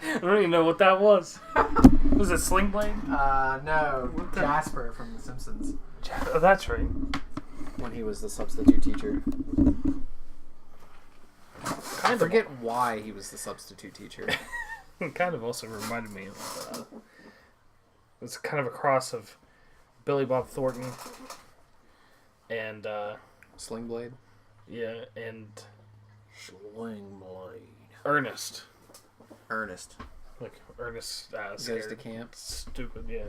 I don't even know what that was. Was it Sling Blade? No. Jasper from The Simpsons. Oh, that's right. When he was the substitute teacher. I forget why he was the substitute teacher. It kind of also reminded me of... it's kind of a cross of Billy Bob Thornton and... Sling Blade? Yeah, and... Sling Blade. Ernest. Like, Ernest... Goes to camp. Stupid, yeah.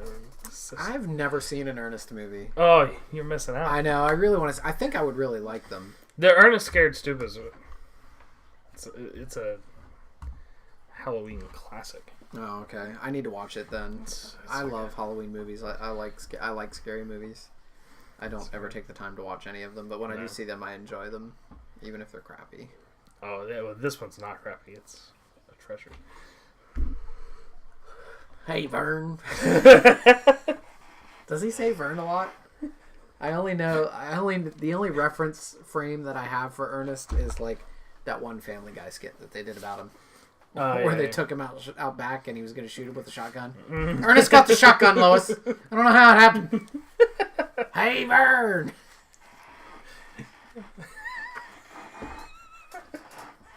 I've never seen an Ernest movie. Oh, you're missing out. I know, I really want to... I think I would really like them. The Ernest Scared Stupid it's a Halloween classic. Oh, okay. I need to watch it then. I love Halloween movies. I like scary movies. I don't ever take the time to watch any of them, but when I do see them, I enjoy them, even if they're crappy. Oh, yeah, well, this one's not crappy. It's a treasure. Hey, Vern. Does he say Vern a lot? The only reference frame that I have for Ernest is like that one Family Guy skit that they did about him. Where they took him out back and he was going to shoot him with a shotgun. Ernest got the shotgun, Lois. I don't know how it happened. Hey, Vern.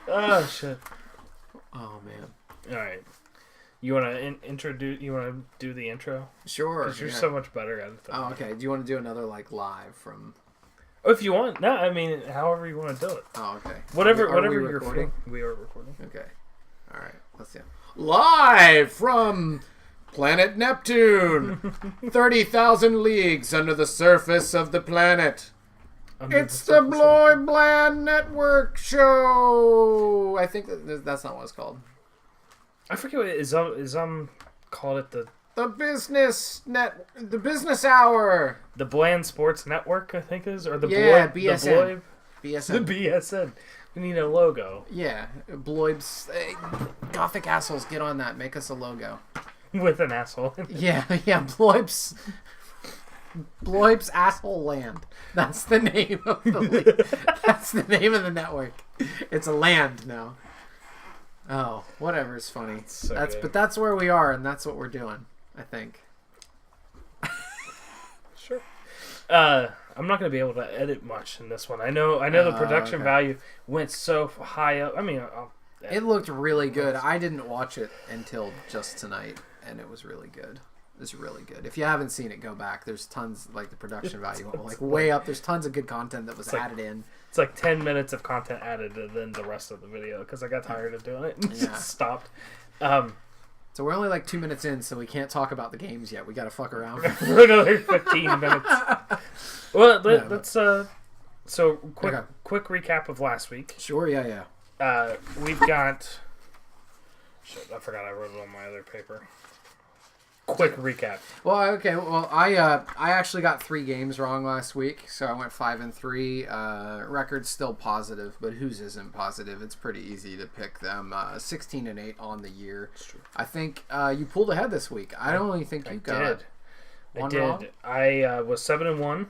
Oh, shit. Oh, man. All right. You want to introduce? You want to do the intro? Sure. Because you're so much better at it. Oh, okay. Do you want to do another live from? Oh, if you want. No, I mean, however you want to do it. Oh, okay. Whatever you're recording. We are recording. Okay. All right. Let's see. Live from planet Neptune, 30,000 leagues under the surface of the planet. It's the Bloy Bland Network Show. I think that's not what it's called. I forget what it is. Called it the business hour. The Bland Sports Network, I think is, or the BSN. BSN. BSN. The BSN. We need a logo. Yeah, Bloib's Gothic assholes, get on that. Make us a logo with an asshole. Yeah, Bloib's Asshole Land. That's the name of the league. That's the name of the network. It's a land now. Oh, whatever is funny. But that's where we are, and that's what we're doing, I think. Sure. I'm not going to be able to edit much in this one. I know the production value went so high up. I mean, it looked really good. I didn't watch it until just tonight, and it was really good. It's really good. If you haven't seen it, go back. There's tons, like the production value, like way up. There's tons of good content that was added in. It's like 10 minutes of content added and then the rest of the video because I got tired of doing it and just stopped. So we're only like 2 minutes in, so we can't talk about the games yet. We got to fuck around for another 15 minutes. Well, let's so quick recap of last week. Sure, yeah. We've got. Shit, I forgot I wrote it on my other paper. Quick recap. Well, okay. Well, I actually got 3 games wrong last week, so I went 5-3. Record's still positive, but whose isn't positive? It's pretty easy to pick them. 16-8 on the year. That's true. I think you pulled ahead this week. I don't really think you got one wrong. I was 7-1.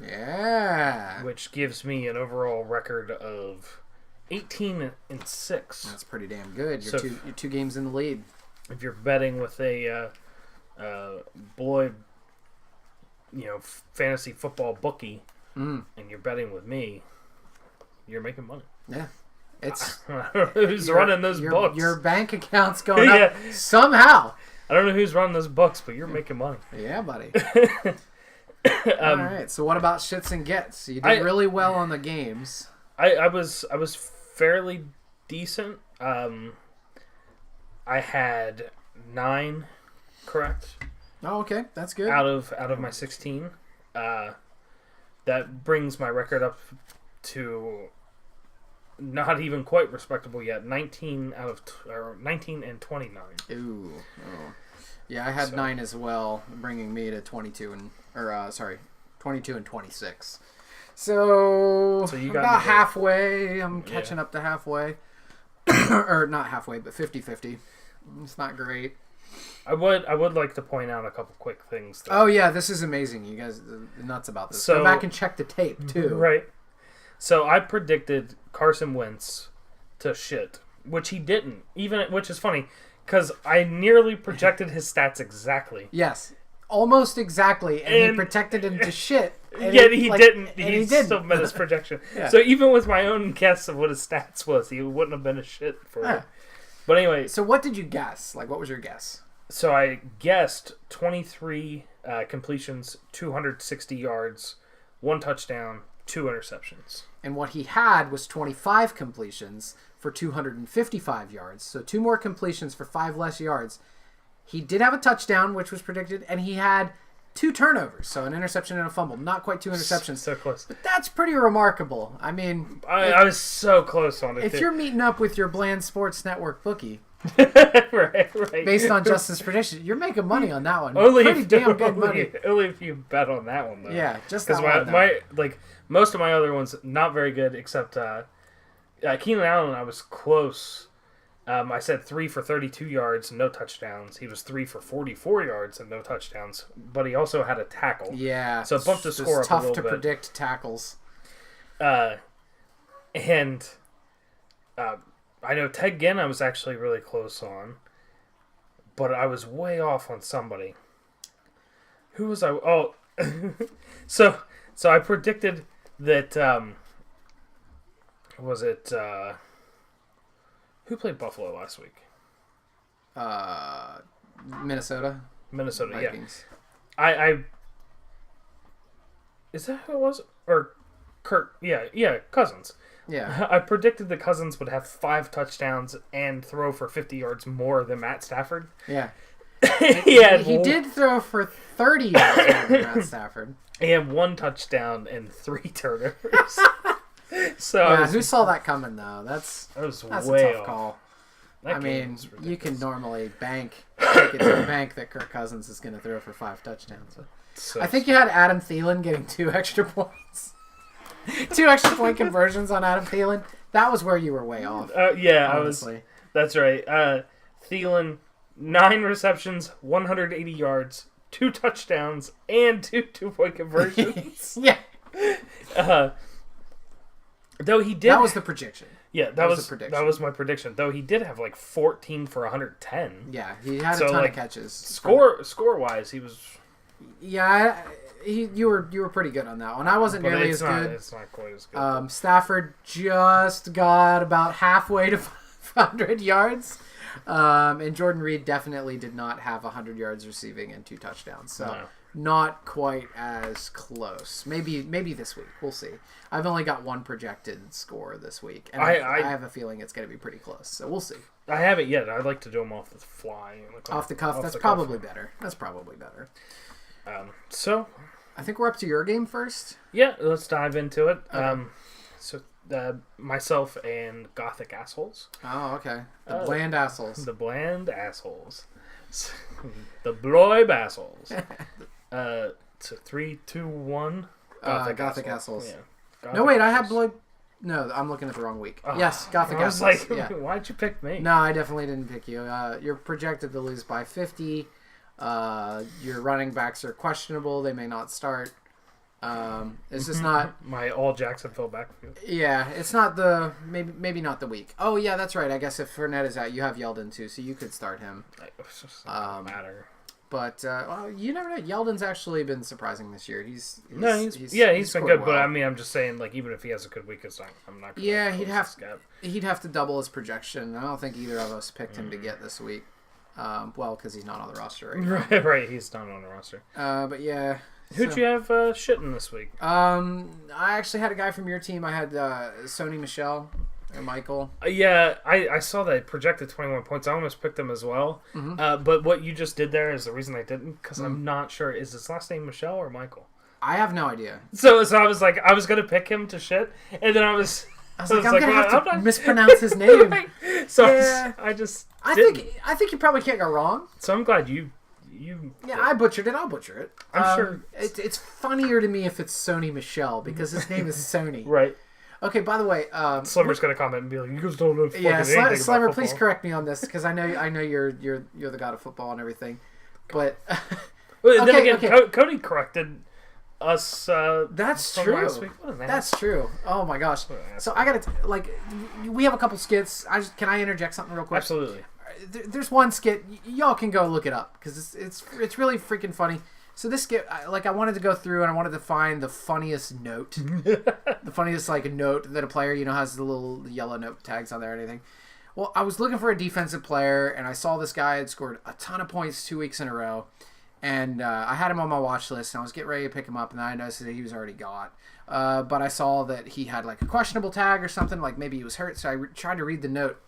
Yeah. Which gives me an overall record of 18-6. That's pretty damn good. You're two games in the lead. If you're betting with a boy, fantasy football bookie, and you're betting with me, you're making money. Yeah. It's who's running those books. Your bank account's going up somehow. I don't know who's running those books, but you're making money. Yeah, buddy. All right. So what about shits and gets? You did really well on the games. I was fairly decent. I had 9 correct. Oh, okay, that's good. Out of my 16, that brings my record up to not even quite respectable yet. 19 and 29. Ooh, yeah, I had 9 as well, bringing me to 22 and 26. So you got about halfway. I'm catching up to halfway, or not halfway, but 50-50. It's not great. I would like to point out a couple quick things. Oh yeah, this is amazing. You guys are nuts about this. Go back and check the tape too. Right. So I predicted Carson Wentz to shit, which he didn't. Which is funny, because I nearly projected his stats exactly. Yes. Almost exactly, and he protected him to shit. Yet he didn't. He still met his projection. Yeah. So even with my own guess of what his stats was, he wouldn't have been a shit for it. But anyway. So what did you guess? Like, what was your guess? So I guessed 23 completions, 260 yards, 1 touchdown, 2 interceptions. And what he had was 25 completions for 255 yards. So 2 more completions for 5 less yards. He did have a touchdown, which was predicted, and he had 2 turnovers. So an interception and a fumble. Not quite 2 interceptions. So close. But that's pretty remarkable. I mean... I was so close on it. If you're meeting up with your Bland Sports Network bookie... right. Based on Justin's prediction, you're making money on that one. Only Pretty damn good money. Only if you bet on that one, though. Yeah, just that one. Because most of my other ones not very good, except Keenan Allen. I was close. I said 3 for 32 yards and no touchdowns. He was 3 for 44 yards and no touchdowns, but he also had a tackle. Yeah, so it bumped the score up a little bit. Tough to predict tackles. I know Ted Ginn I was actually really close on, but I was way off on somebody. Who was I? Oh, so I predicted that, was it, who played Buffalo last week? Minnesota, Vikings. Yeah. I is that who it was? Or Kirk? Yeah, Cousins. Yeah. I predicted that Cousins would have 5 touchdowns and throw for 50 yards more than Matt Stafford. Yeah. He did throw for 30 yards more than Matt Stafford. He had 1 touchdown and 3 turnovers. So who saw that coming though? That's a tough call. I mean, you can normally take it to the bank that Kirk Cousins is going to throw for 5 touchdowns. So I think you had Adam Thielen getting 2 extra points. 2 extra point conversions on Adam Thielen. That was where you were way off. Yeah, honestly. That's right. Thielen, 9 receptions, 180 yards, 2 touchdowns, and 2 2-point conversions. Yeah. Though he did. That was the prediction. Yeah, that was my prediction. Though he did have 14 for 110. Yeah, he had a ton of catches. Score wise, he was. Yeah, you were pretty good on that one. I wasn't nearly as good. It's not quite as good. Stafford just got about halfway to 500 yards. And Jordan Reed definitely did not have 100 yards receiving and 2 touchdowns. So not quite as close. Maybe this week. We'll see. I've only got 1 projected score this week. And I have a feeling it's going to be pretty close. So we'll see. I haven't yet. I'd like to do them off the fly. Off the cuff? That's probably better. That's probably better. So I think we're up to your game first. Yeah, let's dive into it. Okay. Myself and Gothic Assholes. Oh, okay. The bland assholes. The bland assholes. The Bloib assholes. So 3, 2, 1. Gothic assholes. Yeah. No, wait, I had Bloib. No, I'm looking at the wrong week. Yes, Gothic assholes. I was like, why'd you pick me? No, I definitely didn't pick you. You're projected to lose by 50. Your running backs are questionable. They may not start. It's just not my all Jacksonville backfield. Yeah, it's not the maybe not the week. Oh yeah, that's right. I guess if Fournette is out, you have Yeldon too, so you could start him. It doesn't matter. But you never know. Yeldon's actually been surprising this year. He's been good. Well. But I mean, I'm just saying, even if he has a good week, I'm not. Yeah, he'd have to double his projection. I don't think either of us picked him to get this week. Because he's not on the roster right now. Right, he's not on the roster. But yeah. Who'd you have shitting this week? I actually had a guy from your team. I had Sony Michel or Michael. Yeah, I saw that projected 21 points. I almost picked him as well. Mm-hmm. But what you just did there is the reason I didn't, because I'm not sure. Is his last name Michelle or Michael? I have no idea. So I was like, I was going to pick him to shit, and then I was like, I'm going to have to mispronounce his name. Right. So yeah. I think you probably can't go wrong. So I'm glad you yeah, I butchered it. I'll butcher it. I'm sure. It's funnier to me if it's Sony Michel because his name is Sony. Right. Okay, by the way... Slimmer's going to comment and be like, you guys don't know anything Slimmer, about please correct me on this because I know you're the god of football and everything. But... Then again, Cody corrected us. That's from true. Last week. What an That's ass. true. Oh my gosh. What an ass. So I gotta we have a couple skits. Can I interject something real quick? Absolutely. There's one skit. Y'all can go look it up because it's really freaking funny. So this skit, I wanted to go through and I wanted to find the funniest note, the funniest note that a player has the little yellow note tags on there and anything. Well, I was looking for a defensive player and I saw this guy had scored a ton of points 2 weeks in a row, and I had him on my watch list and I was getting ready to pick him up, and then I noticed that he was already got. But I saw that he had a questionable tag or something, maybe he was hurt. So I tried to read the note.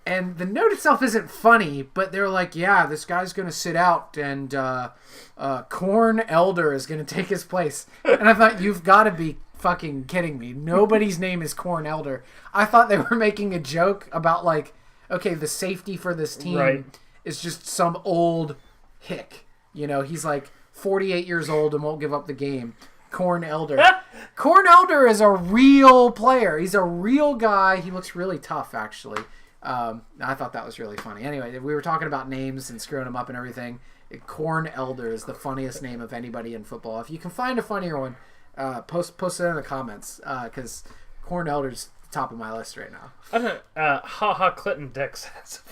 And the note itself isn't funny, but they're like, yeah, this guy's going to sit out and Corn Elder is going to take his place. And I thought, you've got to be fucking kidding me. Nobody's name is Corn Elder. I thought they were making a joke about okay, the safety for this team is just some old hick. He's 48 years old and won't give up the game. Corn Elder. Corn Elder is a real player. He's a real guy. He looks really tough, actually. I thought that was really funny. Anyway, we were talking about names and screwing them up and everything. Corn Elder is the funniest name of anybody in football. If you can find a funnier one, post it in the comments, because Corn Elder's top of my list right now. I don't know. Clinton Dix.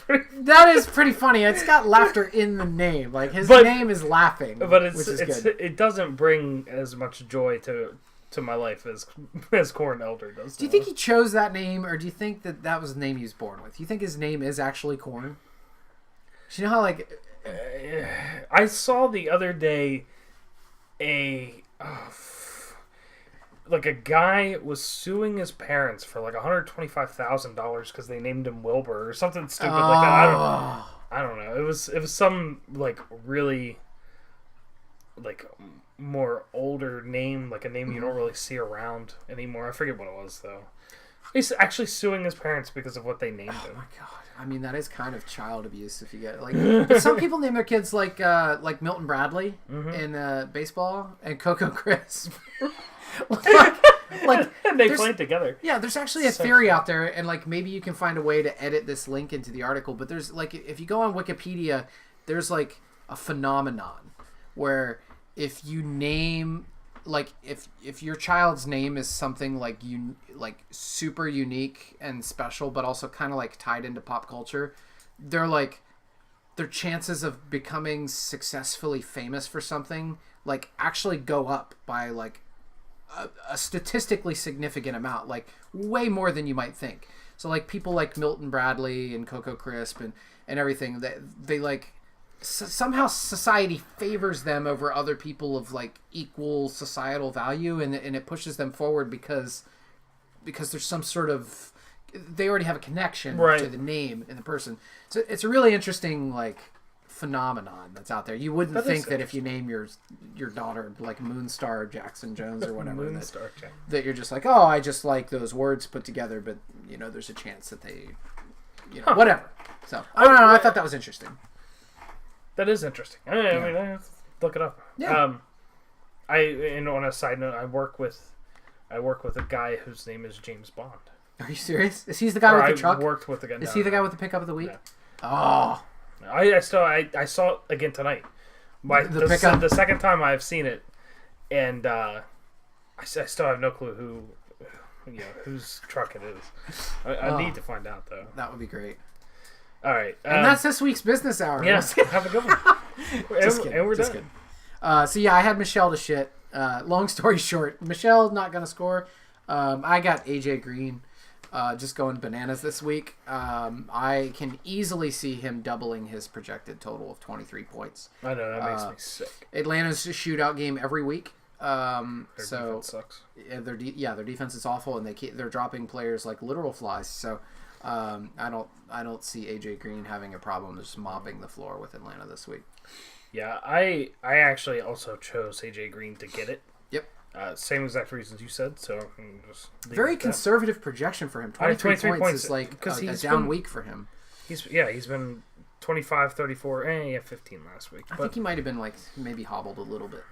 That is pretty funny. It's got laughter in the name. His name is laughing, but which is good. It doesn't bring as much joy to my life as Corn Elder does. Do you think he chose that name, or do you think that was the name he was born with? Do you think his name is actually Corn? Do you know how I saw the other day a guy was suing his parents for $125,000 because they named him Wilbur or something stupid like that. I don't know. It was some really more older name, a name you don't really see around anymore. I forget what it was though. He's actually suing his parents because of what they named him. Oh my god! I mean, that is kind of child abuse if you get but some people name their kids like Milton Bradley in baseball and Coco Crisp. And they played together. Yeah, there's actually a theory out there, and maybe you can find a way to edit this link into the article. But there's if you go on Wikipedia, there's a phenomenon where if you name if your child's name is something super unique and special, but also kind of tied into pop culture, they're their chances of becoming successfully famous for something actually go up by a statistically significant amount, way more than you might think. So people like Milton Bradley and Coco Crisp and everything, they somehow society favors them over other people of equal societal value, and it pushes them forward because there's some sort of, they already have a connection to the name and the person. So it's a really interesting phenomenon that's out there. You wouldn't think that if you name your daughter Moonstar Jackson Jones or whatever that you're just oh, I just like those words put together, but there's a chance that they whatever. So I don't know, I thought that was interesting. That is interesting. I mean, look it up. Yeah. And on a side note, I work with a guy whose name is James Bond. Are you serious? Is he the guy with the truck? I worked with the guy. Is he the guy with the pickup of the week? No. Oh. I saw it again tonight. The second time I've seen it, and I still have no clue whose truck it is. I need to find out though. That would be great. All right, and that's this week's business hour. Yes, have a good one. And we're done. So yeah, I had Michelle to shit. Long story short, Michelle's not gonna score. I got AJ Green. Just going bananas this week. I can easily see him doubling his projected total of 23 points. I know, that makes me sick. Atlanta's a shootout game every week. Their defense sucks. Their defense is awful, and they're dropping players like literal flies. So I don't see AJ Green having a problem just mopping the floor with Atlanta this week. Yeah, I actually also chose AJ Green to get it. Yep. Same exact reasons you said, so I can just very conservative projection for him. 23 points is a down week for him. He's been 25, 34, 15 last week. I think he might have been maybe hobbled a little bit.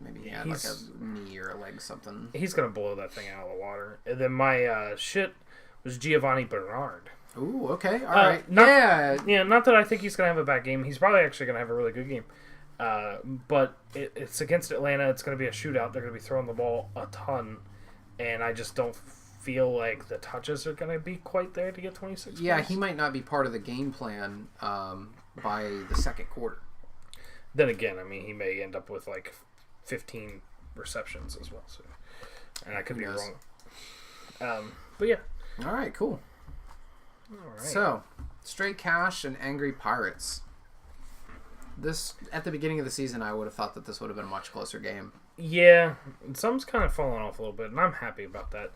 Maybe he had a knee or a leg something. He's gonna blow that thing out of the water. And then my shit was Giovanni Bernard. Ooh, okay, all right. Not that I think he's gonna have a bad game. He's probably actually gonna have a really good game. But it's against Atlanta. It's going to be a shootout. They're going to be throwing the ball a ton, and I just don't feel like the touches are going to be quite there to get 26 Yeah, points. he might not be part of the game plan by the second quarter. Then again, I mean, he may end up with like 15 receptions as well. So, and I could be wrong. But yeah. All right, cool. All right. So, Straight Cash and Angry Pirates. This at the beginning of the season, I would have thought that this would have been a much closer game. Yeah, some's kind of fallen off a little bit, and I'm happy about that.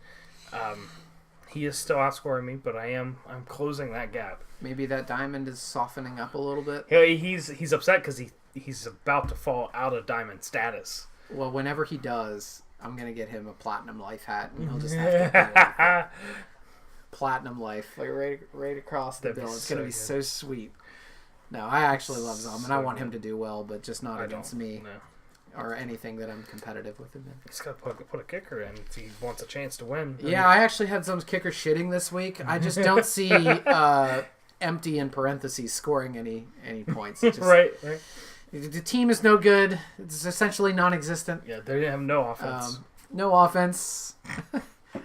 He is still outscoring me, but I'm closing that gap. Maybe that diamond is softening up a little bit. He's upset because he's about to fall out of diamond status. Well, whenever he does, I'm gonna get him a platinum life hat, and he'll just have to deal with it. Platinum life, like right across the bill. It's gonna be so sweet. No, I actually love Zom, and I want him to do well, but just not against me or anything that I'm competitive with him in. He's got to put a kicker in if he wants a chance to win. Yeah, I actually had Zom's kicker shitting this week. I just don't see empty in parentheses scoring any points. Just, right. The team is no good. It's essentially non-existent. Yeah, they have no offense. No offense.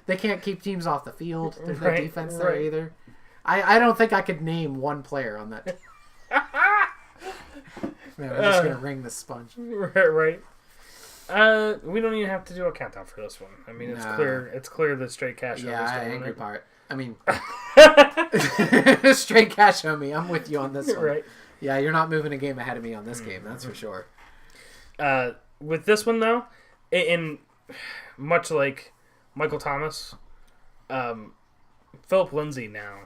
They can't keep teams off the field. There's no defense there either. I don't think I could name one player on that. Man, I'm just gonna ring the sponge. Right. We don't even have to do a countdown for this one. I mean, it's clear. It's clear that Straight Cash. Yeah, Angry Pirate. I mean, Straight Cash homie. I'm with you on this one. Right. Yeah, you're not moving a game ahead of me on this game. That's for sure. With this one though, in much like Michael Thomas, Philip Lindsay now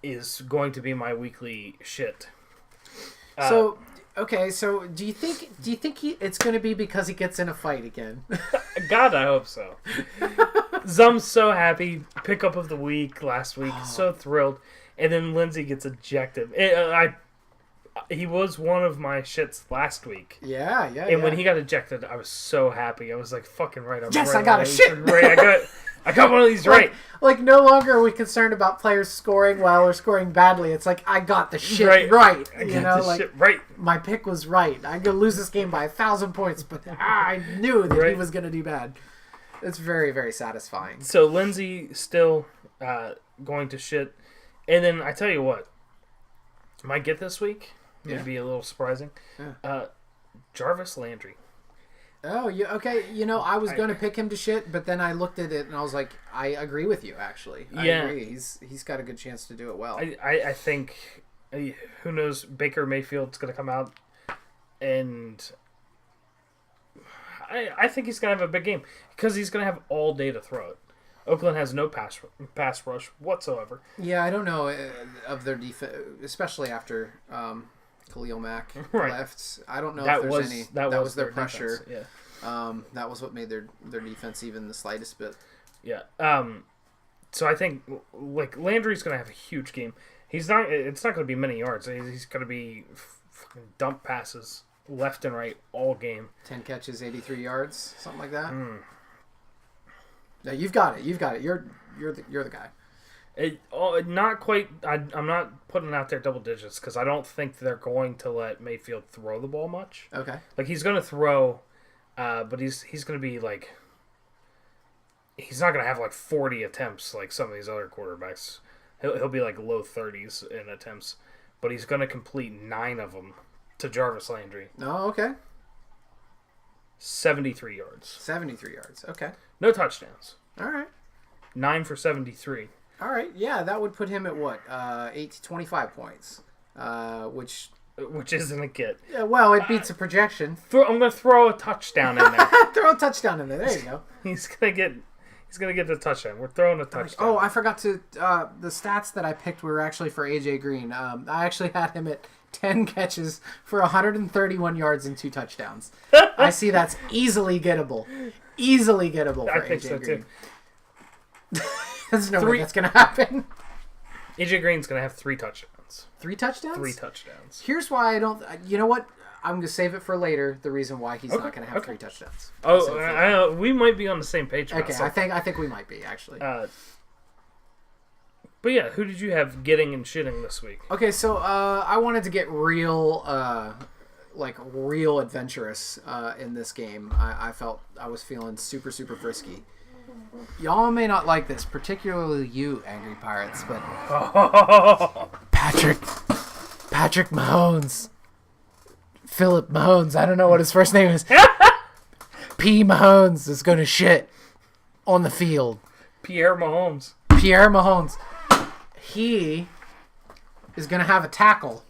is going to be my weekly shit. So do you think it's going to be because he gets in a fight again? God, I hope so. Zum's so happy. Pickup of the week last week. So thrilled. And then Lindsay gets ejected. He was one of my shits last week. Yeah. And when he got ejected, I was so happy. I was like, fucking right. Yes, I got a shit. Right. I got one of these right. Like, no longer are we concerned about players scoring well or scoring badly. It's like, I got the shit right. I got the shit right. My pick was right. I'm going to lose this game by 1,000 points, but I knew that he was going to do bad. It's very, very satisfying. So Lindsay still going to shit. And then I tell you what, might get this week. Maybe a little surprising. Yeah. Jarvis Landry. Oh, okay. I was going to pick him to shit, but then I looked at it and I was like, I agree with you, actually. I agree. He's got a good chance to do it well. I think, who knows, Baker Mayfield's going to come out, and I think he's going to have a big game because he's going to have all day to throw it. Oakland has no pass rush whatsoever. Yeah, I don't know of their defense, especially after Khalil Mack left. I don't know if there's any. That was their pressure. Defense. Yeah. That was what made their defense even the slightest bit. Yeah. So I think like Landry's going to have a huge game. It's not going to be many yards. He's going to be fucking dump passes left and right all game. 10 catches, 83 yards, something like that. No, you've got it. You're the guy. Not quite. I'm not putting out there double digits because I don't think they're going to let Mayfield throw the ball much. Okay. Like he's going to throw, but he's going to be like. He's not going to have like 40 attempts like some of these other quarterbacks. He'll be like low 30s in attempts, but he's going to complete 9 of them to Jarvis Landry. Oh, okay. 73 yards. 73 yards. Okay. No touchdowns. All right. 9 for 73. All right. Yeah, that would put him at what? 25 points. Which isn't a get. Yeah, well, it beats a projection. I'm going to throw a touchdown in there. Throw a touchdown in there. There you go. He's going to get the touchdown. We're throwing a touchdown. Oh, I forgot to the stats that I picked were actually for AJ Green. I actually had him at 10 catches for 131 yards and 2 touchdowns. I see that's easily gettable. Easily gettable for AJ Green. Too. There's no way that's going to happen. AJ Green's going to have 3 touchdowns. 3 touchdowns? 3 touchdowns. Here's why I don't... You know what? I'm going to save it for later, the reason why he's not going to have 3 touchdowns. We might be on the same page. Okay, I think we might be, actually. But yeah, who did you have getting and shitting this week? Okay, so I wanted to get real like real adventurous in this game. I felt I was feeling super frisky. Y'all may not like this, particularly you, Angry Pirates, but Patrick Mahomes, Philip Mahomes. I don't know what his first name is. P. Mahomes is gonna shit on the field. Pierre Mahomes. He is gonna have a tackle.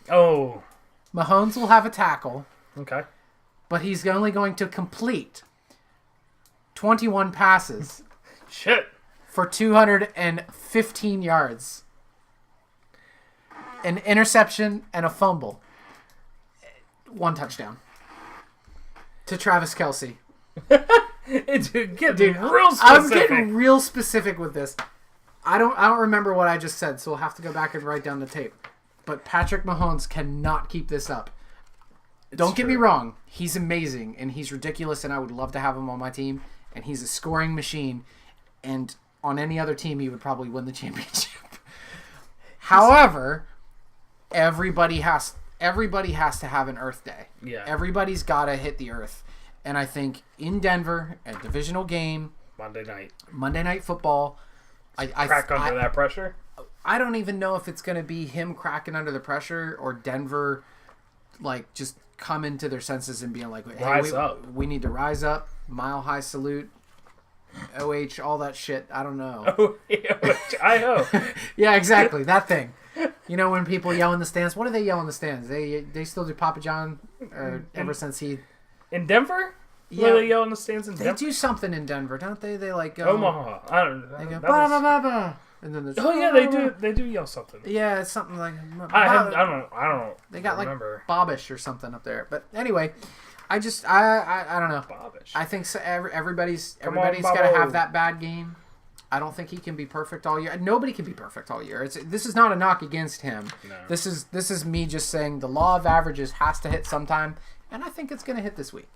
Oh. Mahomes will have a tackle. Okay. But he's only going to complete 21 passes. Shit. For 215 yards. An interception and a fumble. 1 touchdown. To Travis Kelce. It's getting real specific. I'm getting real specific with this. I don't remember what I just said, so we'll have to go back and write down the tape. But Patrick Mahomes cannot keep this up. Don't get me wrong. He's amazing, and he's ridiculous, and I would love to have him on my team. And he's a scoring machine. And on any other team, he would probably win the championship. However, everybody has to have an Earth Day. Yeah. Everybody's got to hit the Earth. And I think in Denver, a divisional game, Monday Night Football, crack under that pressure. I don't even know if it's going to be him cracking under the pressure or Denver, like, just come into their senses and being like, hey, rise up. We need to rise up. Mile high salute. OH, all that shit. I don't know. OHIO. Yeah, exactly. That thing. You know when people yell in the stands? What do they yell in the stands? They still do Papa John ever since he... In Denver? Yeah. Where they yell in the stands in Denver? They do something in Denver, don't they? They like go... Omaha. I don't know. They go, ba ba ba ba. And then there's... Oh, yeah, they do. They do yell something. Yeah, it's something like... I don't They got remember. Like Bobbish or something up there. But anyway... I don't know. Bobbish. I think so, everybody's got to have that bad game. I don't think he can be perfect all year. Nobody can be perfect all year. This is not a knock against him. No. This is me just saying the law of averages has to hit sometime, and I think it's going to hit this week.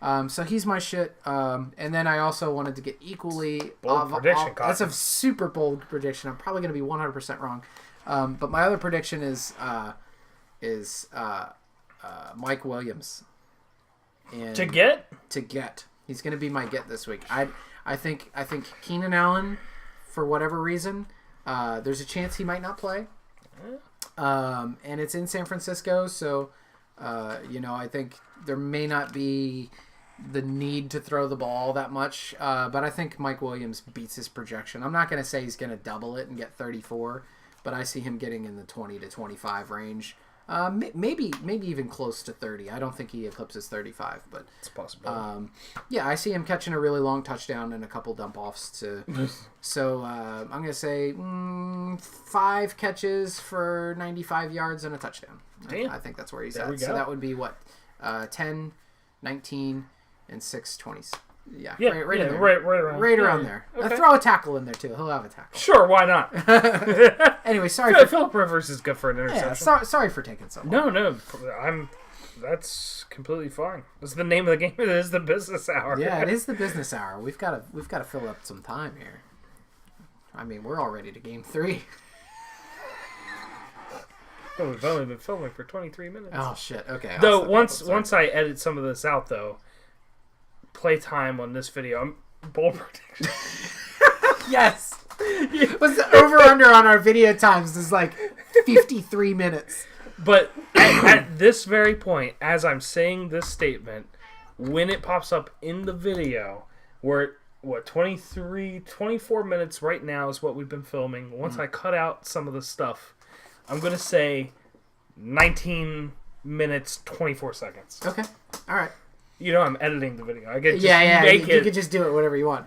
So he's my shit. And then I also wanted to get equally bold prediction. That's a super bold prediction. I'm probably going to be 100% wrong. But my other prediction is Mike Williams. And to get he's going to be my get this week. I think Keenan Allen, for whatever reason, there's a chance he might not play, and it's in San Francisco, so I think there may not be the need to throw the ball that much, but I think Mike Williams beats his projection. I'm not going to say he's going to double it and get 34, but I see him getting in the 20 to 25 range. Maybe even close to 30. I don't think he eclipses 35, but it's possible. Yeah, I see him catching a really long touchdown and a couple dump offs to. So I'm gonna say 5 catches for 95 yards and a touchdown. I think that's where he's at. So that would be what 10, 19, and 6 20s. Yeah, right in there. Right around there. Okay. Throw a tackle in there too. He'll have a tackle. Sure, why not? Anyway, sorry. Philip Rivers is good for an interception. Yeah, sorry for taking so long. No, that's completely fine. That's the name of the game. It is the business hour. Yeah, it is the business hour. We've got to fill up some time here. I mean, we're already to game 3. Oh, we've only been filming for 23 minutes. Oh shit. Okay. Though once I edit some of this out, though. Play time on this video. Bold prediction. Yes. What's the over-under on our video times is like 53 minutes. But at this very point, as I'm saying this statement, when it pops up in the video, we're at 24 minutes right now is what we've been filming. Once I cut out some of the stuff, I'm going to say 19 minutes, 24 seconds. Okay. All right. You know I'm editing the video. I could just make it. You could just do it whatever you want.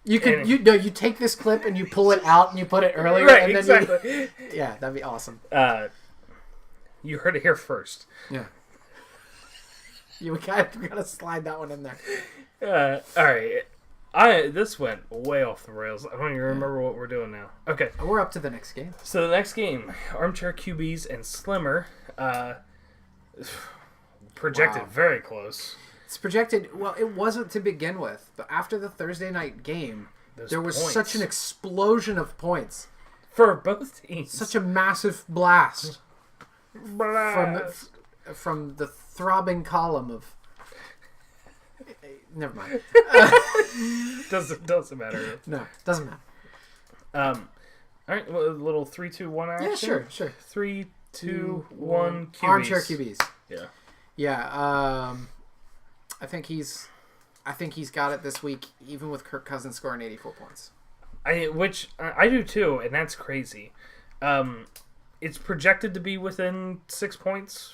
You could you take this clip and you pull it out and you put it earlier. Right, and then exactly. Yeah, that'd be awesome. You heard it here first. Yeah. You gotta slide that one in there. All right. This went way off the rails. I don't even remember what we're doing now. Okay. We're up to the next game. So the next game, Armchair QBs and Slimmer, projected very close. It's projected, well, it wasn't to begin with, but after the Thursday night game, there was such an explosion of points. For both teams. Such a massive blast. from the throbbing column of. Never mind. Doesn't matter. No, doesn't matter. All right, well, a little 3, 2, 1 action. Yeah, sure. 3, 2, 1. QBs. Armchair QBs. Yeah. Yeah. I think he's got it this week, even with Kirk Cousins scoring 84 points. I do too, and that's crazy. It's projected to be within 6 points.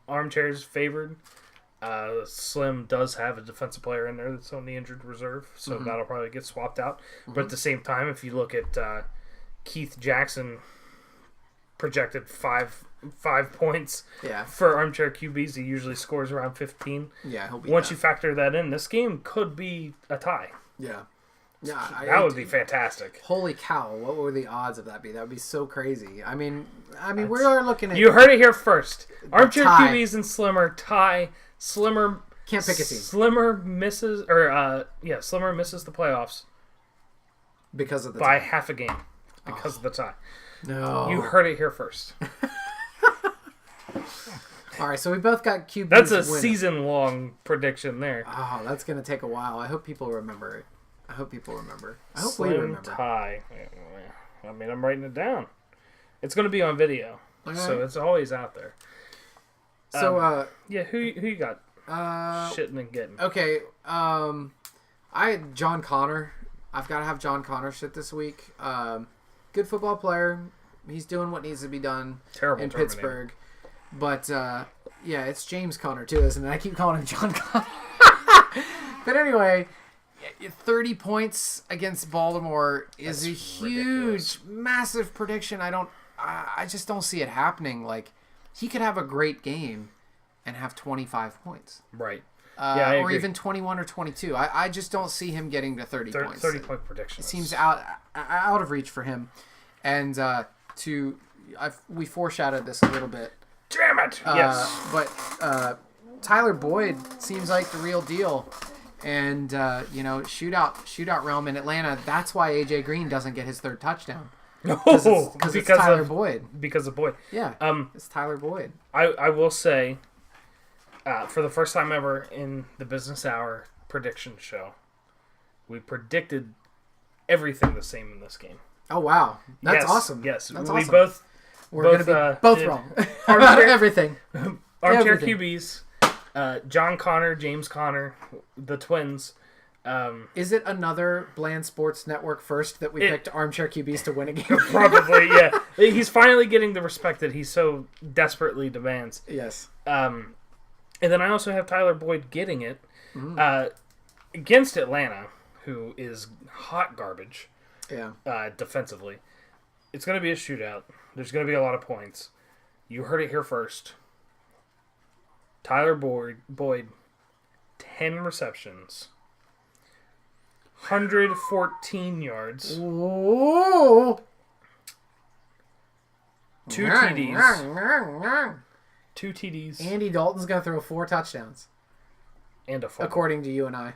Armchair's favored. Slim does have a defensive player in there that's on the injured reserve, so that'll probably get swapped out. But at the same time, if you look at Keith Jackson, projected 5 points for Armchair QBs, he usually scores around 15. Yeah, he'll be Once you factor that in, this game could be a tie. Yeah. That would be fantastic. Holy cow! What would the odds of that be? That would be so crazy. I mean, we are looking at. You heard it here first. Armchair tie. QBs and Slimmer tie. Slimmer can't pick a team. Slimmer misses, Slimmer misses the playoffs because of the by tie. half a game because of the tie. No, you heard it here first. All right, so we both got QBs. That's a season-long prediction there. Oh, that's gonna take a while. I hope people remember it. I hope we remember. Tie. I mean, I'm writing it down. It's going to be on video, so it's always out there. So, who you got? Shitting and getting. Okay, I had John Connor. I've got to have John Connor shit this week. Good football player. He's doing what needs to be done in Pittsburgh. But, it's James Conner, too, isn't it? I keep calling him John Connor. But anyway... 30 points against Baltimore is a huge, massive prediction. I just don't see it happening. Like, he could have a great game and have 25 points. Right. I agree. Or even 21 or 22. I just don't see him getting to 30 points. 30-point prediction. It seems out of reach for him. And we foreshadowed this a little bit. Damn it! Yes. But Tyler Boyd seems like the real deal. And, shootout realm in Atlanta, that's why A.J. Green doesn't get his third touchdown. Because it's Tyler Boyd. Because of Boyd. Yeah, it's Tyler Boyd. I will say, for the first time ever in the Business Hour prediction show, we predicted everything the same in this game. Oh, wow. That's awesome. Yes, that's we awesome. We're going to be both wrong. Everything. Armchair QBs. John Connor, James Conner, the twins. Is it another Bland Sports Network first that we picked Armchair QBs to win a game? Probably, yeah. He's finally getting the respect that he so desperately demands. Yes. And then I also have Tyler Boyd getting it against Atlanta, who is hot garbage. Yeah. Defensively. It's going to be a shootout. There's going to be a lot of points. You heard it here first. Tyler Boyd, 10 receptions, 114 yards, Ooh. 2 TDs. 2 TDs. Andy Dalton's going to throw 4 touchdowns. And a fumble. According to you and I.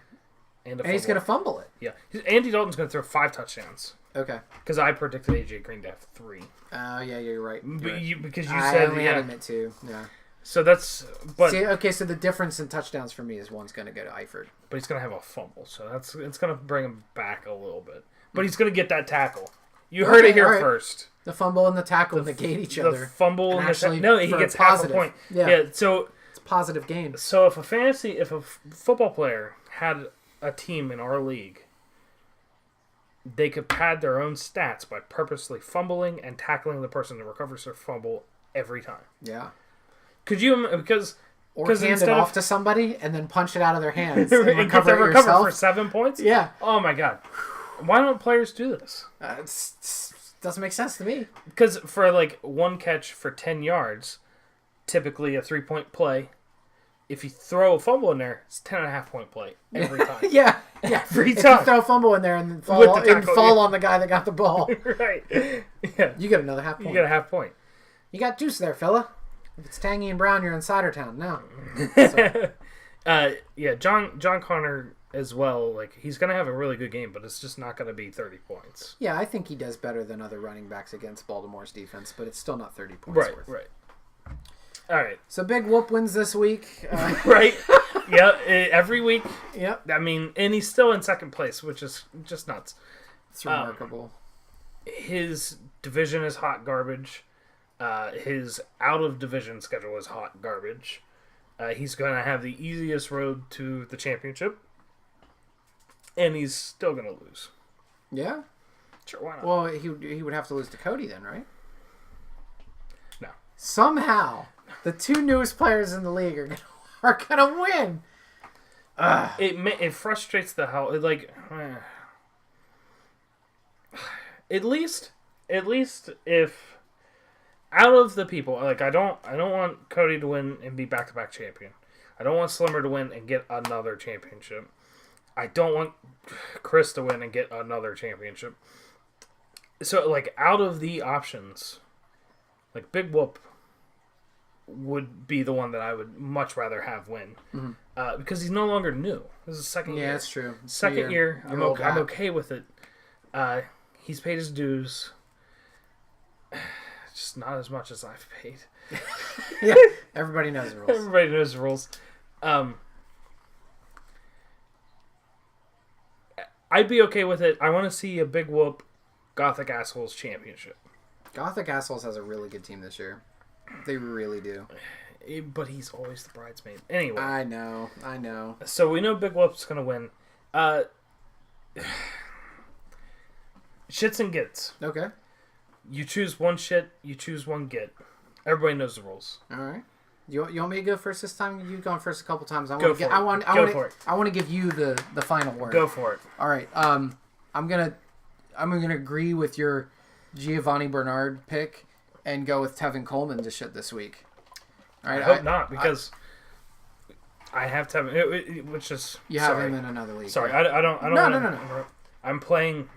And he's going to fumble it. Yeah. Andy Dalton's going to throw 5 touchdowns. Okay. Because I predicted A.J. Green to have 3. Oh, yeah, you're right. Because you I said... only had him at 2. Yeah. So that's... But, so the difference in touchdowns for me is one's going to go to Eifert. But he's going to have a fumble, so it's going to bring him back a little bit. But he's going to get that tackle. You heard it here first. The fumble and the tackle negate each other. The fumble and the tackle. No, he gets half a point. Yeah, so... It's a positive game. So if a football player had a team in our league, they could pad their own stats by purposely fumbling and tackling the person that recovers their fumble every time. Yeah. Could you or hand it off to somebody and then punch it out of their hands and recover for 7 points? Yeah. Oh my god. Why don't players do this? Doesn't make sense to me. Because for one catch for 10 yards, typically a 3-point play, if you throw a fumble in there, it's 10.5 point play every time. Yeah. Every time. If you throw a fumble in there and fall on the guy that got the ball. Right. Yeah. You get another half point. You get a half point. You got juice there, fella. If it's tangy and brown, you're in Cider Town now. John Connor as well. He's gonna have a really good game, but it's just not gonna be 30 points. Yeah, I think he does better than other running backs against Baltimore's defense, but it's still not 30 points worth. Right. All right. So Big Whoop wins this week. Right. Yeah. Every week. Yep. I mean, and he's still in second place, which is just nuts. It's remarkable. His division is hot garbage. His out of division schedule is hot garbage. He's going to have the easiest road to the championship, and he's still going to lose. Yeah. Sure, why not? Well, he would have to lose to Cody then, right? No. Somehow, the two newest players in the league are gonna win. It frustrates the hell. At least if out of the people, like I don't want Cody to win and be back-to-back champion. I don't want Slimmer to win and get another championship. I don't want Chris to win and get another championship. So, like, out of the options, like, Big Whoop would be the one that I would much rather have win. Mm-hmm. Because he's no longer new. This is the second year. Yeah, that's true. Second year. I'm old hat. okay with it. He's paid his dues. Just not as much as I've paid. Yeah, everybody knows the rules. Everybody knows the rules. I'd be okay with it. I want to see a Big Whoop Gothic Assholes championship. Gothic Assholes has a really good team this year. They really do. But he's always the bridesmaid. Anyway. I know. So we know Big Whoop's going to win. Shits and gets. Okay. You choose one shit, you choose one get. Everybody knows the rules. All right. You want me to go first this time? You've gone first a couple times. I for want to give you the final word. Go for it. All right. I'm gonna agree with your Giovanni Bernard pick and go with Tevin Coleman to shit this week. All right. I hope not, because I have Tevin, which is you have him in another league. Sorry, I don't. No. I'm playing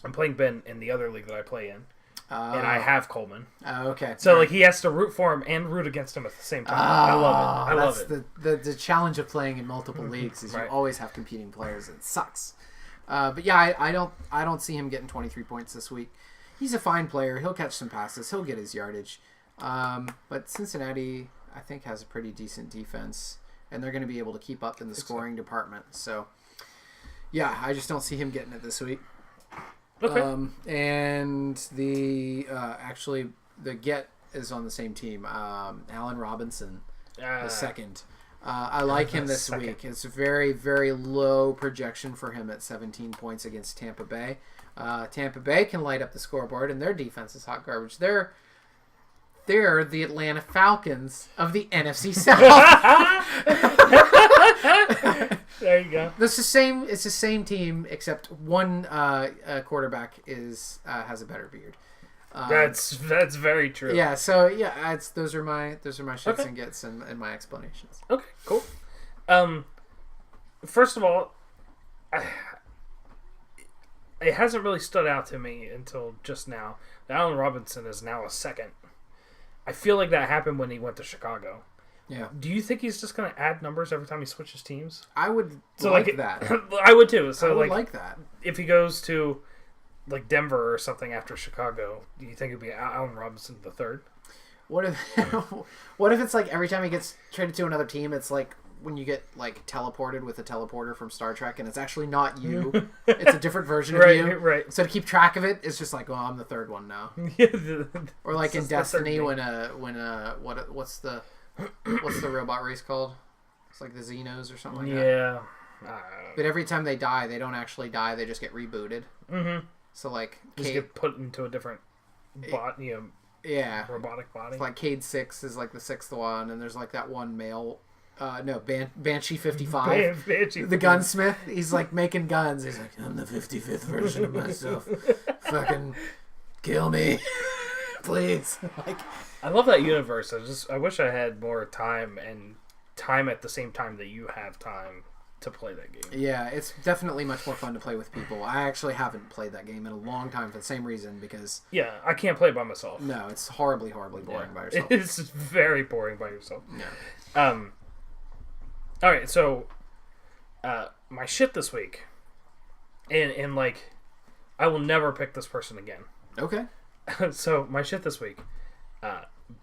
Ben in the other league that I play in. And I have Coleman. Okay. So like he has to root for him and root against him at the same time. I love it. I love it. The challenge of playing in multiple leagues is Right. you always have competing players. It sucks. But yeah, I don't see him getting 23 points this week. He's a fine player. He'll catch some passes. He'll get his yardage. But Cincinnati, I think, has a pretty decent defense, and they're going to be able to keep up in the scoring department. So yeah, I just don't see him getting it this week. Okay. And the actually the get is on the same team. Allen Robinson, the second. I like him this week. It's a very, very low projection for him at 17 points against Tampa Bay. Tampa Bay can light up the scoreboard, and their defense is hot garbage. They're the Atlanta Falcons of the NFC South. There you go. It's the same team, except one quarterback has a better beard. That's very true. Yeah. So yeah, those are my shits and gets and my explanations. Okay. Cool. First of all, it hasn't really stood out to me until just now. Allen Robinson is now a second. I feel like that happened when he went to Chicago. Yeah. Do you think he's just going to add numbers every time he switches teams? I would like that. I would too. So I would like that. If he goes to like Denver or something after Chicago, do you think it'd be Allen Robinson the third? What if it's like every time he gets traded to another team, it's like when you get like teleported with a teleporter from Star Trek, and it's actually not you; it's a different version of you. Right. So to keep track of it, it's just like, oh, I'm the third one now. Or like in Destiny, what's the robot race called? It's like the Xenos or something like that. Yeah. But every time they die, they don't actually die; they just get rebooted. Mm-hmm. So like, just get put into a different robotic body. Like Cade 6 is like the sixth one, and there's like that one male. Banshee 55. The gunsmith. He's like making guns. He's like, I'm the 55th version of myself. Fucking kill me, please. Like, I love that universe. I wish I had more time at the same time that you have time to play that game. Yeah, it's definitely much more fun to play with people. I actually haven't played that game in a long time for the same reason, because yeah, I can't play by myself. No, it's horribly boring by yourself. It's very boring by yourself. Yeah. All right, so my shit this week, and like, I will never pick this person again. Okay. So my shit this week,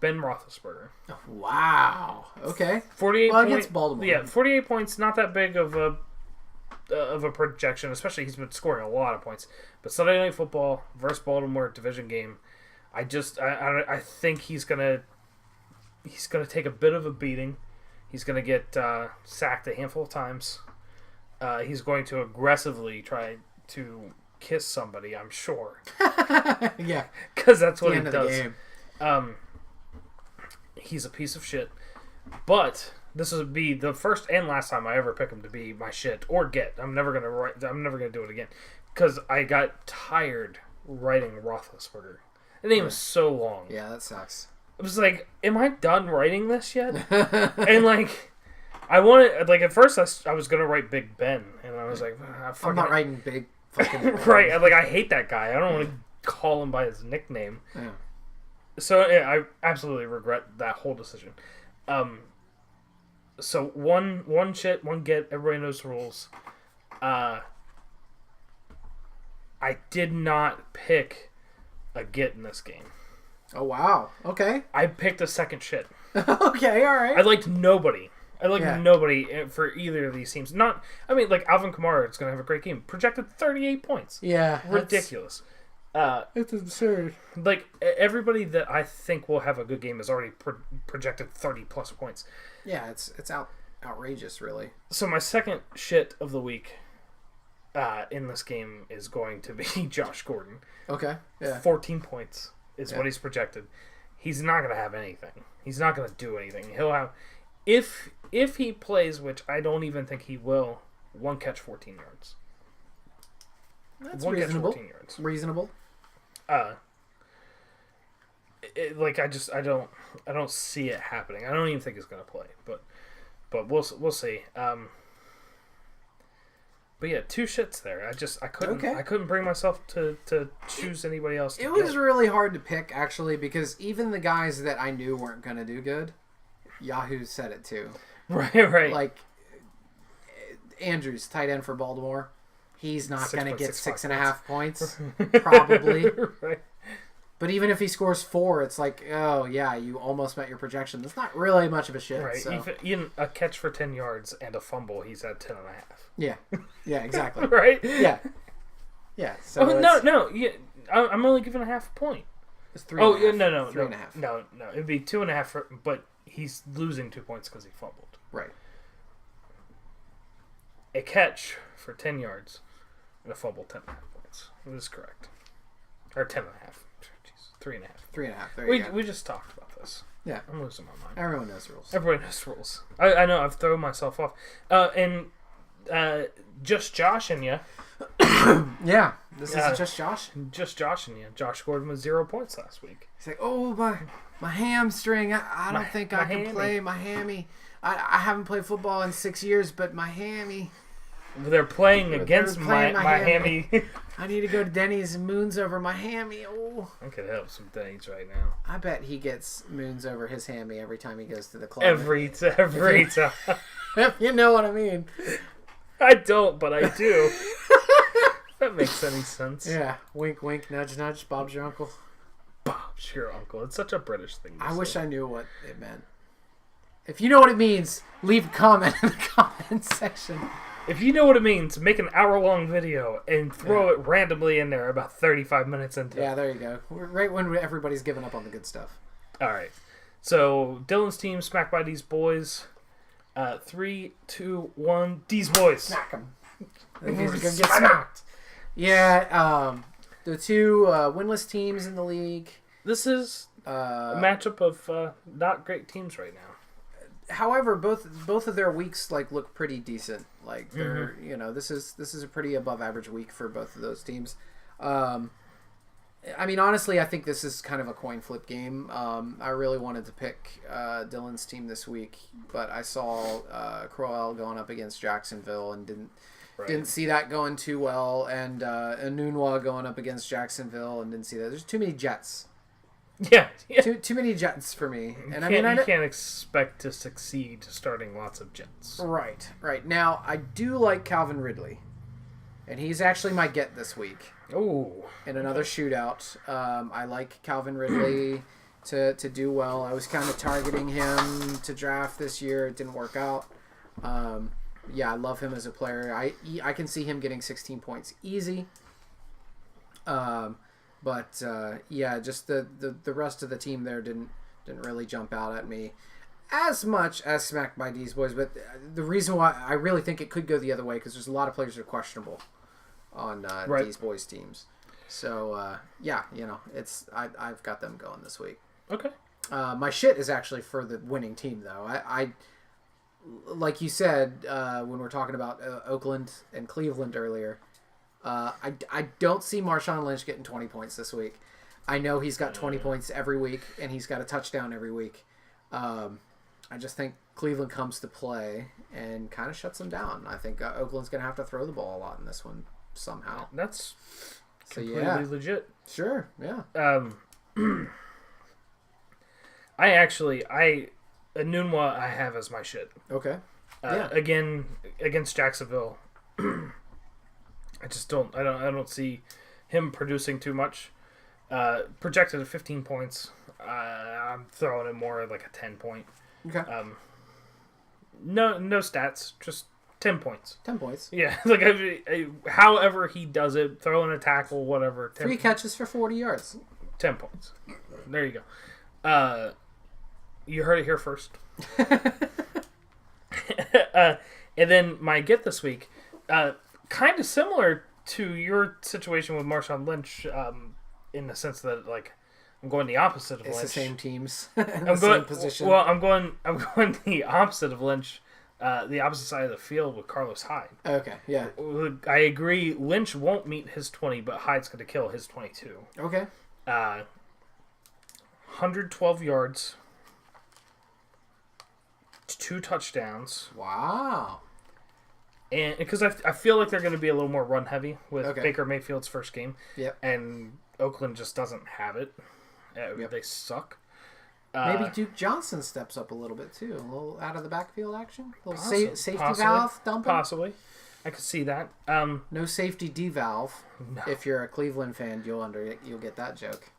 Ben Roethlisberger. Wow. Okay. 48 Well, points. against Baltimore. Yeah, 48 points. Not that big of a projection, especially he's been scoring a lot of points. But Sunday Night Football versus Baltimore division game, I think he's gonna take a bit of a beating. He's gonna get sacked a handful of times. He's going to aggressively try to kiss somebody, I'm sure. Yeah, because that's what he end of does. the game. He's a piece of shit, but this would be the first and last time I ever pick him to be my shit or get. I'm never gonna do it again because I got tired writing Roethlisberger. The name is so long. Yeah, that sucks. I was like, am I done writing this yet? And like, I wanted, like, at first I was gonna write Big Ben, and I was like, I'm not writing big fucking right. Like, I hate that guy. I don't want to call him by his nickname. Yeah. So yeah, I absolutely regret that whole decision. So one shit, one get. Everybody knows the rules. I did not pick a get in this game. Oh wow. Okay. I picked a second shit. Okay. All right. I liked nobody. Yeah. Nobody for either of these teams. Like Alvin Kamara is going to have a great game. Projected 38 points. Yeah. Ridiculous. It's absurd. Like, everybody that I think will have a good game is already projected 30-plus points. Yeah, it's outrageous, really. So my second shit of the week in this game is going to be Josh Gordon. Okay. Yeah. 14 points is what he's projected. He's not going to have anything. He's not going to do anything. He'll have... If he plays, which I don't even think he will, one catch, 14 yards. That's one reasonable. catch, 14 yards. Reasonable. I don't see it happening. I don't even think he's going to play, but we'll see. But yeah, two shits there. I couldn't bring myself to choose anybody else. It was really hard to pick actually because even the guys that I knew weren't going to do good, Yahoo said it too. Right. Like Andrews, tight end for Baltimore. He's not going to get 6.5 points, probably. Right. But even if he scores 4, it's like, oh yeah, you almost met your projection. That's not really much of a shit. Right. So. Even a catch for 10 yards and a fumble, he's at 10.5. Yeah. Yeah. Exactly. Right. Yeah. Yeah. So no. Yeah, I'm only giving a half a point. It's 3.5. Oh yeah, no. 3.5. No. It'd be 2.5. But he's losing 2 points because he fumbled. Right. A catch for 10 yards and a fumble 10.5 points. That is correct. Or 10.5. Jeez, 3.5. 3.5. There you go. We just talked about this. Yeah. I'm losing my mind. Everyone knows the rules. Everybody knows the rules. I know. I've thrown myself off. And just joshing you. Yeah. This is just Josh. Just joshing you. Josh Gordon was 0 points last week. He's like, oh, my hamstring. I don't think I can play my hammy. I haven't played football in 6 years, but my hammy. They're playing against my hammy. I need to go to Denny's and moons over my hammy. Oh, I could help some Denny's right now. I bet he gets moons over his hammy every time he goes to the club. Every time. You know what I mean. I don't, but I do. If that makes any sense. Yeah. Wink, wink, nudge, nudge. Bob's your uncle. Bob's your uncle. It's such a British thing to say. I wish I knew what it meant. If you know what it means, leave a comment in the comment section. If you know what it means, make an hour-long video and throw it randomly in there about 35 minutes into it. Yeah, there you go. We're right when everybody's giving up on the good stuff. All right. So, Dylan's team smacked by these boys. 3, 2, 1. These boys. Smack them. He's going to get smacked. Yeah, the two winless teams in the league. This is a matchup of not great teams right now. However, both of their weeks look pretty decent. Like they're this is a pretty above average week for both of those teams. I mean, honestly, I think this is kind of a coin flip game. I really wanted to pick Dylan's team this week, but I saw Crowell going up against Jacksonville and didn't see that going too well, and Enunwa going up against Jacksonville and didn't see that. There's too many Jets. Yeah. Too many Jets for me. And you can't expect to succeed starting lots of Jets. Right. Now, I do like Calvin Ridley. And he's actually my get this week. Oh. In another shootout. I like Calvin Ridley to do well. I was kind of targeting him to draft this year. It didn't work out. Yeah, I love him as a player. I can see him getting 16 points easy. But yeah, just the rest of the team there didn't really jump out at me as much as Smacked by D's Boys. But the reason why I really think it could go the other way, because there's a lot of players that are questionable on D's Boys teams. So yeah, I've got them going this week. Okay. My shit is actually for the winning team, though. I like you said when we were talking about Oakland and Cleveland earlier. I don't see Marshawn Lynch getting 20 points this week. I know he's got 20 points every week, and he's got a touchdown every week. I just think Cleveland comes to play and kind of shuts them down. I think Oakland's going to have to throw the ball a lot in this one somehow. That's completely legit. Sure, yeah. Enunwa I have as my shit. Okay. Again, against Jacksonville, I don't see him producing too much. Projected at 15 points. I'm throwing it more like a 10 point. Okay. No stats, just 10 points. 10 points. Yeah, like however he does it, throwing a tackle, whatever. 3 catches for 40 yards. 10 points. There you go. You heard it here first. And then my get this week, kind of similar to your situation with Marshawn Lynch, in the sense that like I'm going the opposite of Lynch. It's the same teams. Same position. Well, I'm going the opposite of Lynch, the opposite side of the field with Carlos Hyde. Okay, yeah. I agree. Lynch won't meet his 20, but Hyde's going to kill his 22. Okay. 112 yards, 2 touchdowns. Wow. And because I feel like they're going to be a little more run heavy with Okay. Baker Mayfield's first game. Yep. And Oakland just doesn't have it. Yep. They suck. Maybe Duke Johnson steps up a little bit too. A little out of the backfield action. A little safety possibly, valve dumping. Possibly. I could see that. No safety devalve. No. If you're a Cleveland fan, you'll get that joke.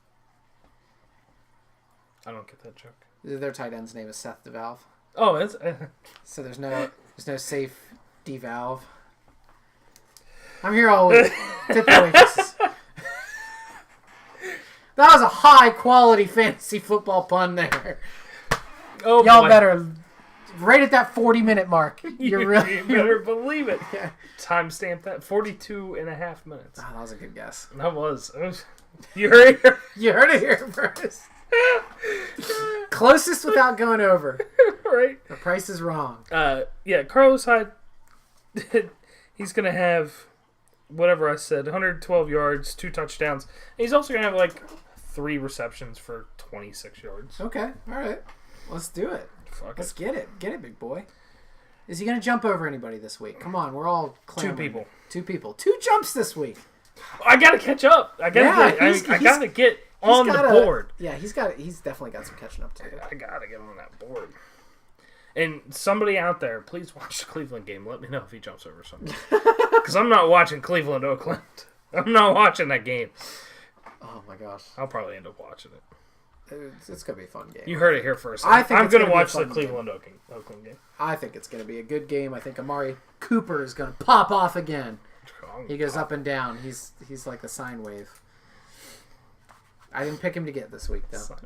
I don't get that joke. Their tight end's name is Seth DeValve. Oh, it's... So there's no safe devalve. I'm here all week. That was a high quality fantasy football pun there. Oh, y'all boy. better right at that 40-minute mark. You better believe it. Yeah. Timestamp that 42 and a half minutes. Oh, that was a good guess. That was. You heard it here. You heard it here first. Closest without going over. Right. The price is wrong. Yeah, Carlos Hyde, he's going to have, whatever I said, 112 yards, 2 touchdowns. And he's also going to have like 3 receptions for 26 yards. Okay, all right. Let's do it. Fuck Let's it. get it. Get it, big boy. Is he going to jump over anybody this week? Come on, we're all clamoring. 2 people. 2 people. 2 jumps this week. I got to catch up. I got to get on the board. Yeah, he's definitely got some catching up to do. I got to get on that board. And somebody out there, please watch the Cleveland game. Let me know if he jumps over something. Because I'm not watching Cleveland Oakland. I'm not watching that game. Oh my gosh. I'll probably end up watching it. It's going to be a fun game. You heard it here first. I think I'm it's going to gonna be a watch the fun Cleveland Oakland game. I think it's going to be a good game. I think Amari Cooper is going to pop off again. He goes up and down. He's like a sine wave. I didn't pick him to get this week, though.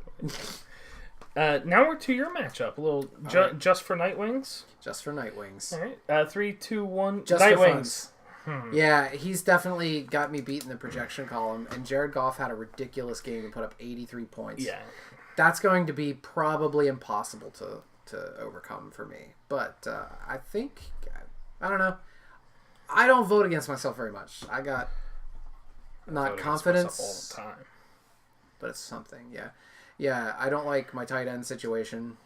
Now we're to your matchup. A little just for Nightwings. Just for Nightwings. All right. 3, 2, 1. Just Nightwings. Yeah, he's definitely got me beat in the projection column. And Jared Goff had a ridiculous game and put up 83 points. Yeah. That's going to be probably impossible to overcome for me. But I think, I don't know. I don't vote against myself very much. I got not confidence all the time. But it's something, yeah. Yeah, I don't like my tight end situation,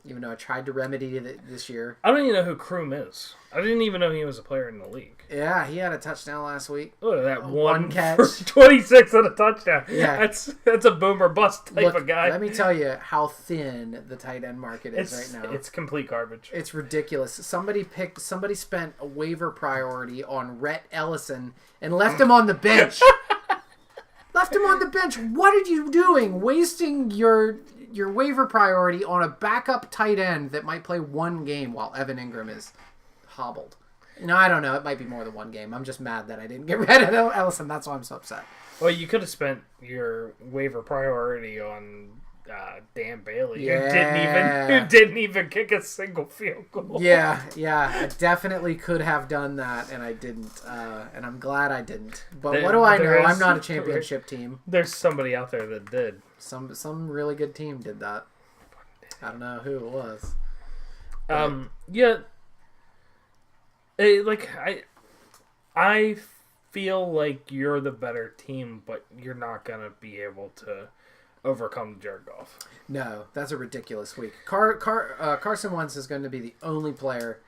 even though I tried to remedy it this year. I don't even know who Kroom is. I didn't even know he was a player in the league. Yeah, he had a touchdown last week. Look at that one catch. For 26 and a touchdown. Yeah. That's a boomer bust type of guy. Let me tell you how thin the tight end market is right now. It's complete garbage. It's ridiculous. Somebody spent a waiver priority on Rhett Ellison and left him on the bench. Left him on the bench. What are you doing? Wasting your waiver priority on a backup tight end that might play one game while Evan Ingram is hobbled. No, I don't know. It might be more than one game. I'm just mad that I didn't get rid of Ellison. That's why I'm so upset. Well, you could have spent your waiver priority on Dan Bailey, who didn't even kick a single field goal. Yeah, I definitely could have done that, and I didn't. And I'm glad I didn't. But what do I know? I'm not a championship team. There's somebody out there that did. Some really good team did that. I don't know who it was. Yeah. I feel like you're the better team, but you're not gonna be able to overcome Jared Goff. No, that's a ridiculous week. Carson Wentz is going to be the only player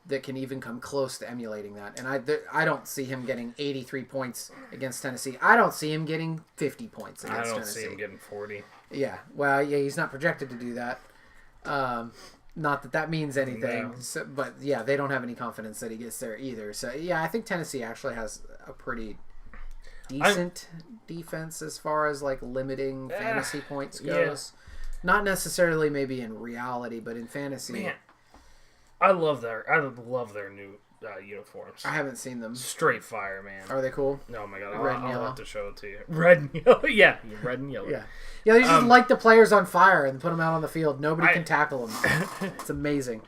that can even come close to emulating that, and I don't see him getting 83 points against Tennessee. I don't see him getting 50 points against Tennessee. I don't see him getting 40. Yeah, well, yeah, he's not projected to do that. Not that means anything, No. So, but yeah, they don't have any confidence that he gets there either. So yeah, I think Tennessee actually has a pretty decent defense as far as like limiting fantasy points goes. Yeah. Not necessarily maybe in reality, but in fantasy. Man, I love their new uniforms. I haven't seen them. Straight fire, man. Are they cool? Oh my god, Red and yellow. I'll have to show it to you. Red and yellow, yeah, red and yellow. Yeah, they just light the players on fire and put them out on the field. Nobody can tackle them. It's amazing.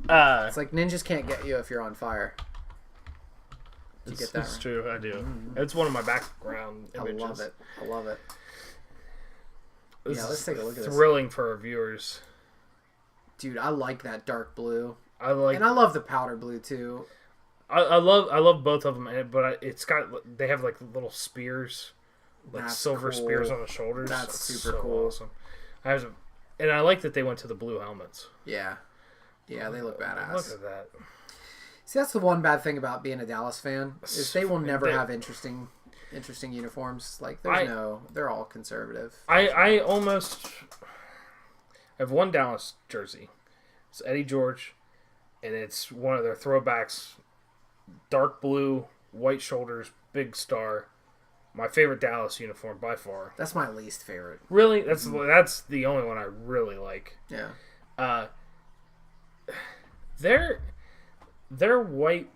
It's like ninjas can't get you if you're on fire. Did you get that? It's true. I do. It's one of my background images. I love it. Let's take a look at this. Thrilling for our viewers. Dude, I like that dark blue. I love the powder blue too. I love both of them, but they have like little spears, like That's silver cool. spears on the shoulders. That's super cool. Awesome. And I like that they went to the blue helmets. Yeah, they look badass. Look at that. See, that's the one bad thing about being a Dallas fan is they will never have interesting uniforms. Like they're all conservative. I have one Dallas jersey. It's Eddie George, and it's one of their throwbacks, dark blue, white shoulders, big star. My favorite Dallas uniform by far. That's my least favorite. Really? That's the only one I really like. Yeah. Their white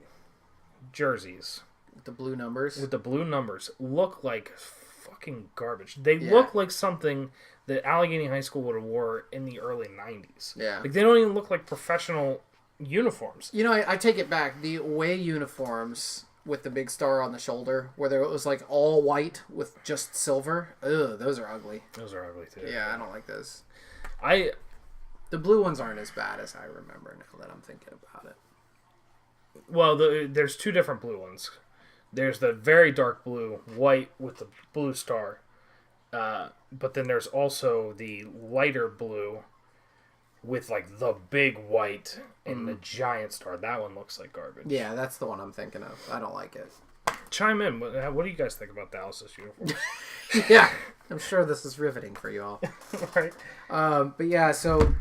jerseys with the blue numbers look like fucking garbage. They look like something that Allegheny High School would have wore in the early 90s. Yeah. Like they don't even look like professional uniforms. You know, I take it back. The away uniforms with the big star on the shoulder, where it was like all white with just silver. Ugh, those are ugly. Those are ugly too. Yeah, I don't like those. The blue ones aren't as bad as I remember now that I'm thinking about it. Well, there's two different blue ones. There's the very dark blue, white with the blue star. But then there's also the lighter blue with like the big white and the giant star. That one looks like garbage. Yeah, that's the one I'm thinking of. I don't like it. Chime in. What do you guys think about Dallas's uniform? Yeah, I'm sure this is riveting for you all. Right. But yeah, so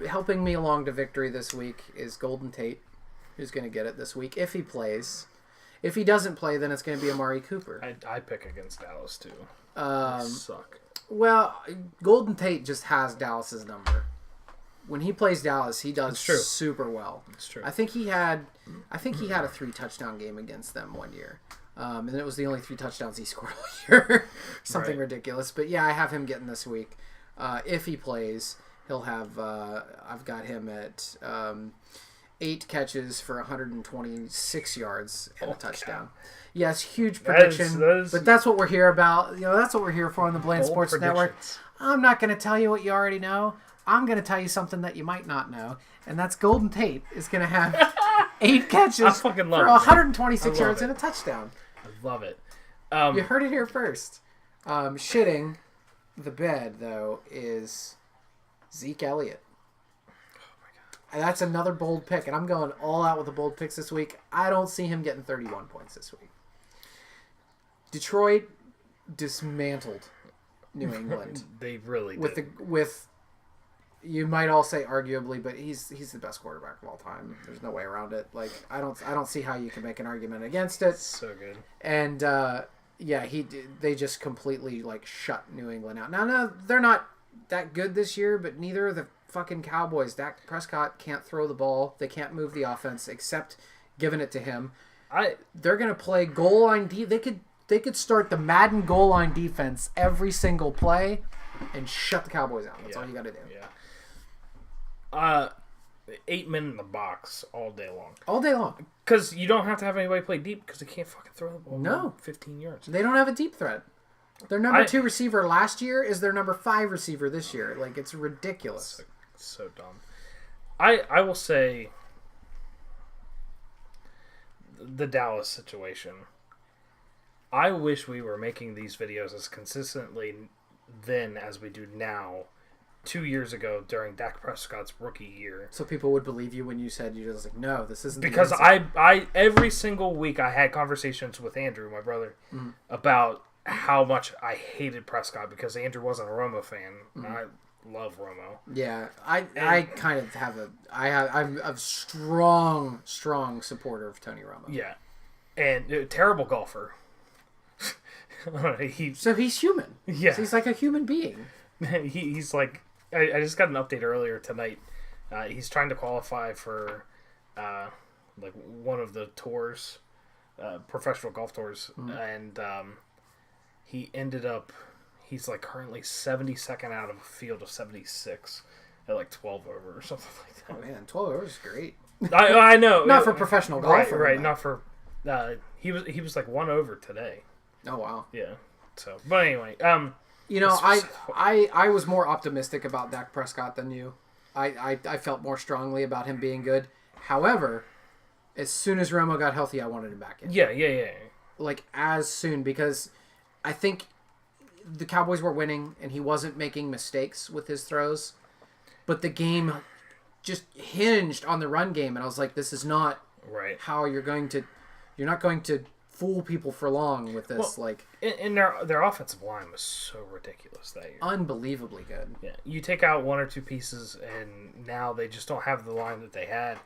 helping me along to victory this week is Golden Tate, who's going to get it this week if he plays. If he doesn't play, then it's going to be Amari Cooper. I pick against Dallas too. Suck. Well, Golden Tate just has Dallas's number. When he plays Dallas, he does super well. It's true. I think he had a 3-touchdown game against them one year. And it was the only 3 touchdowns he scored all year. Something ridiculous. But yeah, I have him getting this week. If he plays, he'll have, I've got him at 8 catches for 126 yards and a touchdown. Yes, huge prediction. But that's what we're here about. You know, that's what we're here for on the Bland Sports Network. I'm not going to tell you what you already know. I'm going to tell you something that you might not know. And that's Golden Tate is going to have 8 catches for 126 yards and a touchdown. I love it. You heard it here first. Shitting the bed, though, is Zeke Elliott. And that's another bold pick, and I'm going all out with the bold picks this week. I don't see him getting 31 points this week. Detroit dismantled New England. They really did. With you might all say arguably, but he's the best quarterback of all time. There's no way around it. Like I don't see how you can make an argument against it. So good. And Yeah, they just completely like shut New England out. Now, no, they're not that good this year, but neither are the fucking Cowboys. Dak Prescott can't throw the ball. They can't move the offense except giving it to him. They're gonna play goal line. They could start the Madden goal line defense every single play and shut the Cowboys out. That's all you got to do. Yeah. 8 men in the box all day long. All day long. Because you don't have to have anybody play deep because they can't fucking throw the ball. No. 15 yards. They don't have a deep threat. Their number 2 receiver last year is their number 5 receiver this year. Like, it's ridiculous. So dumb. I will say the Dallas situation. I wish we were making these videos as consistently then as we do now. 2 years ago during Dak Prescott's rookie year. So people would believe you when you said, you're just like, no, this isn't. Because I every single week I had conversations with Andrew, my brother, about how much I hated Prescott because Andrew wasn't a Romo fan. I love Romo. I'm a strong supporter of Tony Romo. Yeah. And terrible golfer. So he's human. Yeah. So he's like a human being. He's like, I just got an update earlier tonight. He's trying to qualify for like one of the tours, professional golf tours, and he ended up, he's like currently 72nd out of a field of 76 at like 12 over or something like that. Oh man, 12 over is great. I know. Not for professional golf. Right. Not for. He was like 1 over today. Oh wow. Yeah. So, but anyway, you know, I was more optimistic about Dak Prescott than you. I felt more strongly about him being good. However, as soon as Romo got healthy, I wanted him back in. Yeah. Like, as soon, because I think the Cowboys were winning, and he wasn't making mistakes with his throws. But the game just hinged on the run game, and I was like, this is not how you're not going to fool people for long with this. Well, and their offensive line was so ridiculous that year. Unbelievably good. Yeah, you take out 1 or 2 pieces, and now they just don't have the line that they had.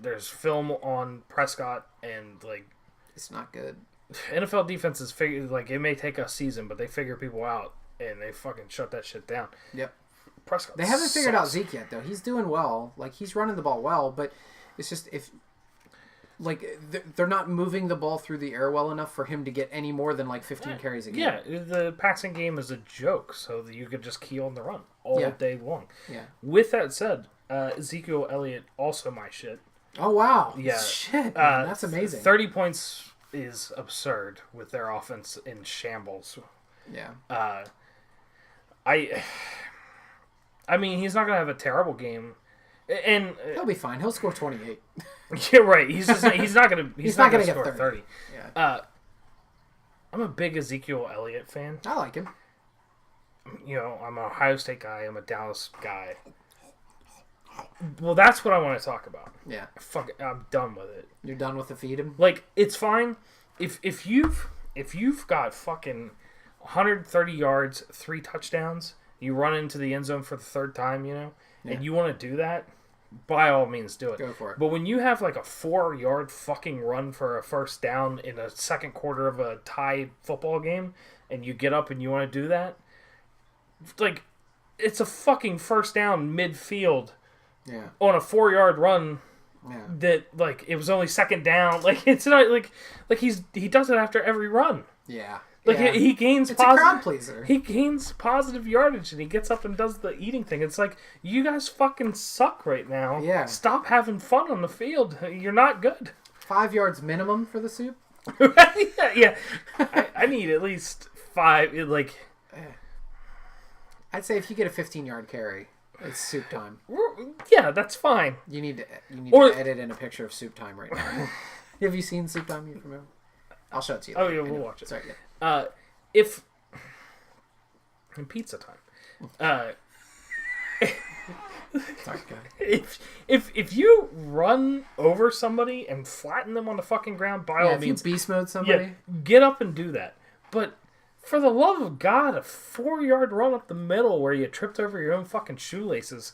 There's film on Prescott, and like, it's not good. NFL defenses figure it may take a season, but they figure people out, and they fucking shut that shit down. Yep. Prescott. They haven't figured out Zeke yet, though. He's doing well. Like, he's running the ball well, but it's just they're not moving the ball through the air well enough for him to get any more than like 15 carries a game. Yeah, the passing game is a joke, so that you could just key on the run all day long. Yeah. With that said, Ezekiel Elliott also my shit. Oh wow! Yeah, shit, man, that's amazing. 30 points is absurd with their offense in shambles. Yeah. I mean, he's not gonna have a terrible game. And he'll be fine. He'll score 28. Yeah, right. He's not gonna get score 30. Yeah. I'm a big Ezekiel Elliott fan. I like him. You know, I'm an Ohio State guy. I'm a Dallas guy. Well, that's what I want to talk about. Yeah. Fuck it, I'm done with it. You're done with the feed him? Like, it's fine if you've got fucking 130 yards, 3 touchdowns, you run into the end zone for the 3rd time, you know. And you want to do that, by all means do it. Go for it. But when you have like a 4-yard fucking run for a first down in a second quarter of a tied football game, and you get up and you want to do that, like, it's a fucking first down midfield on a 4-yard run that, like, it was only 2nd down. Like, it's not like he does it after every run. Yeah. Like, he gains it's a crowd pleaser. He gains positive yardage, and he gets up and does the eating thing. It's like, you guys fucking suck right now. Yeah. Stop having fun on the field. You're not good. 5 yards minimum for the soup? Yeah. I need at least 5. Like, I'd say if you get a 15-yard carry, it's soup time. Yeah, that's fine. You need to edit in a picture of soup time right now. Have you seen soup time? You remember? I'll show it to you. Oh, yeah, we'll watch it. Sorry, in pizza time. Sorry, go ahead. If you run over somebody and flatten them on the fucking ground, by all means, if you beast mode somebody, get up and do that. But for the love of God, a 4-yard run up the middle where you tripped over your own fucking shoelaces,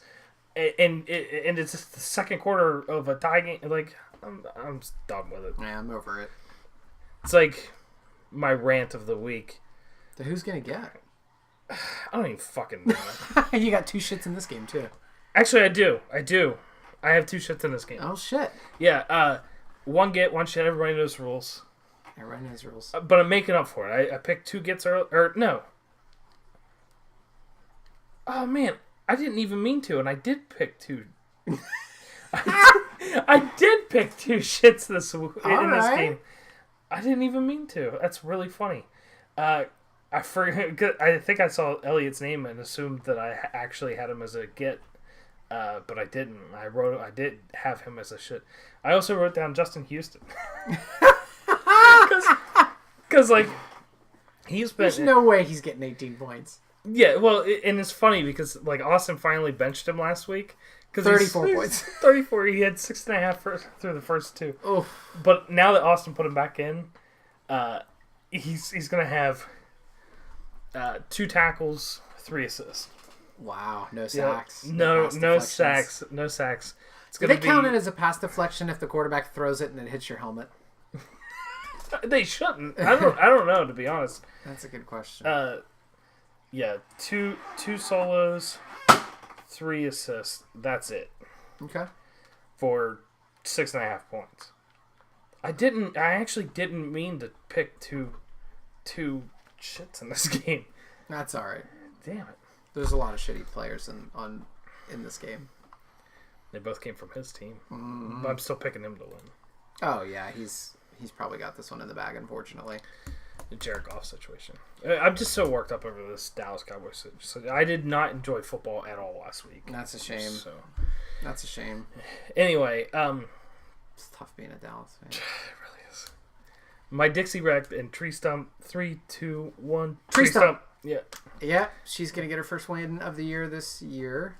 and it's just the second quarter of a tie game. Like, I'm done with it. Yeah, I'm over it. It's like, my rant of the week. So who's gonna get? I don't even fucking know. You got 2 shits in this game too. Actually, I do. I have 2 shits in this game. Oh shit! Yeah. 1 get, 1 shit. Everybody knows the rules. Everybody knows rules. But I'm making up for it. I picked 2 gets early. Or no. Oh man, I didn't even mean to, and I did pick 2. I did pick 2 shits this game. I didn't even mean to. That's really funny. I think I saw Elliot's name and assumed that I actually had him as a get, but I didn't. I did have him as a shit. I also wrote down Justin Houston because like he's been. There's no way he's getting 18 points. Yeah, well, and it's funny because like Austin finally benched him last week. 34 points. 34. He had 6.5 through the first 2. Oh, but now that Austin put him back in, he's gonna have 2 tackles, 3 assists. Wow, no sacks. No sacks. No sacks. Do they count it as a pass deflection if the quarterback throws it and it hits your helmet? They shouldn't. I don't know, to be honest. That's a good question. Yeah, two solos, 3 assists. That's it. Okay. For 6.5 points. I actually didn't mean to pick two shits in this game. That's all right. Damn it. There's a lot of shitty players in this game. They both came from his team. Mm-hmm. But I'm still picking him to win. Oh yeah, he's probably got this one in the bag, unfortunately. The Jared Goff situation. I'm just so worked up over this Dallas Cowboys. So I did not enjoy football at all last week. That's a shame. That's a shame. Anyway, it's tough being a Dallas fan. It really is. My Dixie Wreck and Tree Stump. 3, 2, 1. Tree Stump. Yeah. Yeah, she's gonna get her first win of the year this year,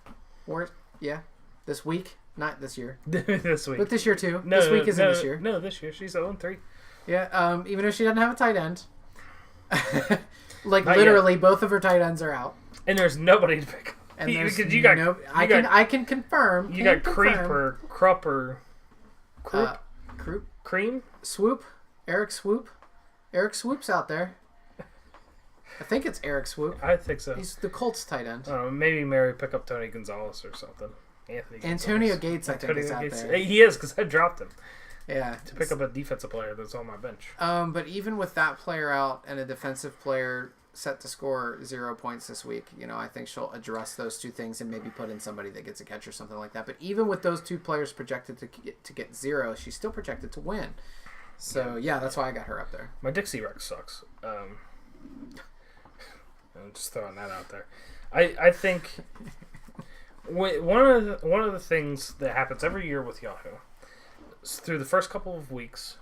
this week. Not this year. This week. But this year too. No, this week isn't this year. No, this year she's 0-3. Yeah. Even though she doesn't have a tight end. Like Not literally, yet. both of her tight ends are out. And there's nobody to pick up. And I can confirm. You got Krupp or Cream? Swoop. Eric Swoop. Eric Swoop's out there. I think it's Eric Swoop. I think so. He's the Colts tight end. Maybe Mary pick up Tony Gonzalez or something. Antonio Gates, I think, is out there. He is, because I dropped him. Yeah. To pick up a defensive player that's on my bench. But even with that player out and a defensive player set to score 0 points this week, I think she'll address those 2 things and maybe put in somebody that gets a catch or something like that. But even with those 2 players projected to get 0, she's still projected to win. So, yeah, that's why I got her up there. My Dixie Wreck sucks. I'm just throwing that out there. I think one of the things that happens every year with Yahoo is through the first couple of weeks.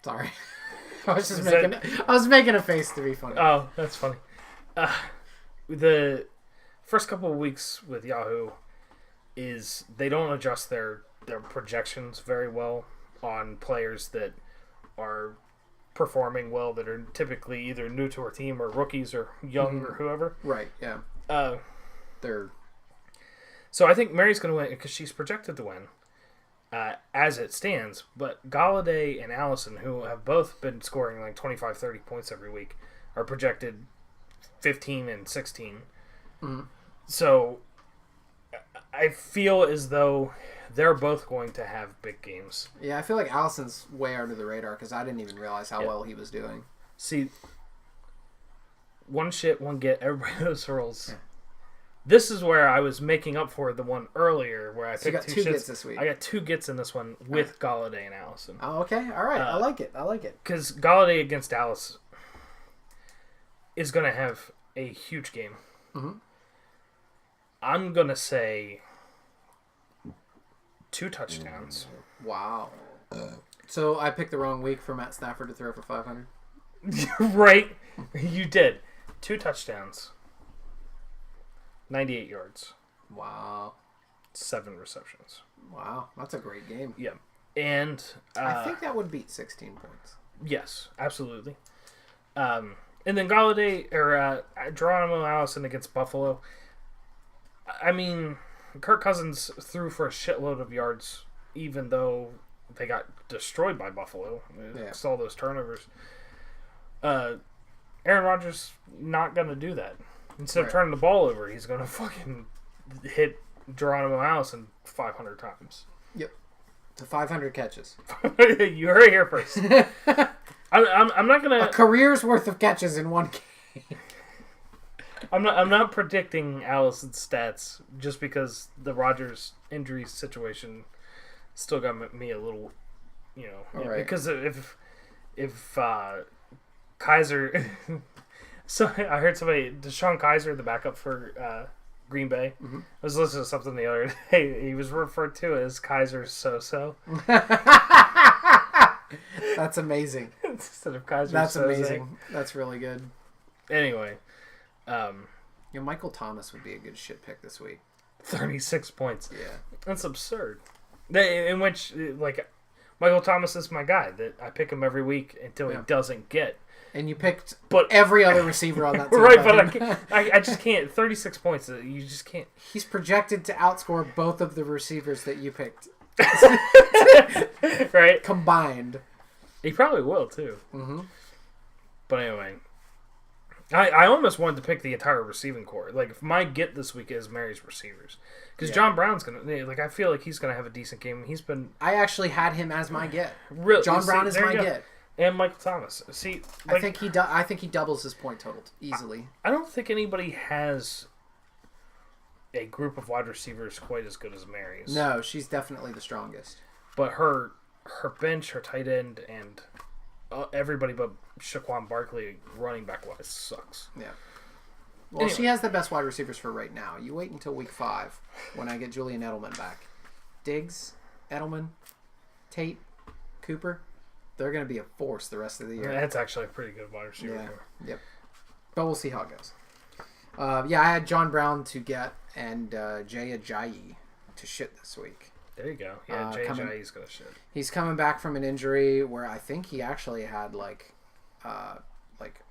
Sorry, I was making a face to be funny. Oh, that's funny. The first couple of weeks with Yahoo is they don't adjust their projections very well on players that are performing well, that are typically either new to our team or rookies or young or whoever. Right, yeah. So I think Mary's going to win because she's projected to win as it stands. But Galladay and Allison, who have both been scoring like 25, 30 points every week, are projected 15 and 16. Mm-hmm. So I feel as though they're both going to have big games. Yeah, I feel like Allison's way under the radar because I didn't even realize how well he was doing. See, 1 shit, 1 get, everybody knows the rules. Yeah. This is where I was making up for the one earlier where I picked 2 gets this week. I got 2 gets in this one with Galladay and Allison. Oh, okay. All right. I like it. Because Galladay against Dallas is going to have a huge game. Mm-hmm. I'm going to say 2 touchdowns. Wow. So I picked the wrong week for Matt Stafford to throw for 500? Right. You did. 2 touchdowns. 98 yards. Wow. 7 receptions. Wow. That's a great game. Yeah. And I think that would beat 16 points. Yes, absolutely. And then Galladay or Geronimo Allison against Buffalo. I mean, Kirk Cousins threw for a shitload of yards, even though they got destroyed by Buffalo. It's all those turnovers. Aaron Rodgers not going to do that. Instead of Right. turning the ball over, he's going to fucking hit Geronimo Allison 500 times. To 500 catches. You heard it here first. I'm not going A to... career's worth of catches in one game. I'm not predicting Allison's stats just because the Rodgers injury situation still got me a little, All right. because if Kaiser, so I heard Deshaun Kaiser, the backup for Green Bay, I was listening to something the other day. He was referred to as Kaiser so That's amazing. instead of Kaiser. That's Soze. amazing. That's really good. Anyway, Michael Thomas would be a good shit pick this week. 36 points. Yeah. That's absurd. In which, like, Michael Thomas is my guy. That I pick him every week until he doesn't get. And you picked But every other receiver on that team. right, but I just can't. 36 points. You just can't. He's projected to outscore both of the receivers that you picked Right? combined. He probably will too. Mm-hmm. But anyway, I almost wanted to pick the entire receiving core. Like, if my get this week is Mary's receivers, because John Brown's gonna, like, I feel like he's gonna have a decent game. He's been I actually had him as my get. really John Brown is my get. and Michael Thomas. See, like, I think he doubles his point total easily. I don't think anybody has a group of wide receivers quite as good as Mary's. No, she's definitely the strongest. But her bench, her tight end, and everybody but Shaquan Barkley running back wise sucks. Yeah. Well, Anyway. she has the best wide receivers for right now. You wait until week 5 when I get Julian Edelman back. Diggs, Edelman, Tate, Cooper, they're going to be a force the rest of the year. That's actually a pretty good wide receiver. Yeah. core. Yep. But we'll see how it goes. I had John Brown to get and Jay Ajayi to shit this week. There you go. Yeah, Jay Ajayi's gonna shit. He's coming back from an injury where I think he actually had like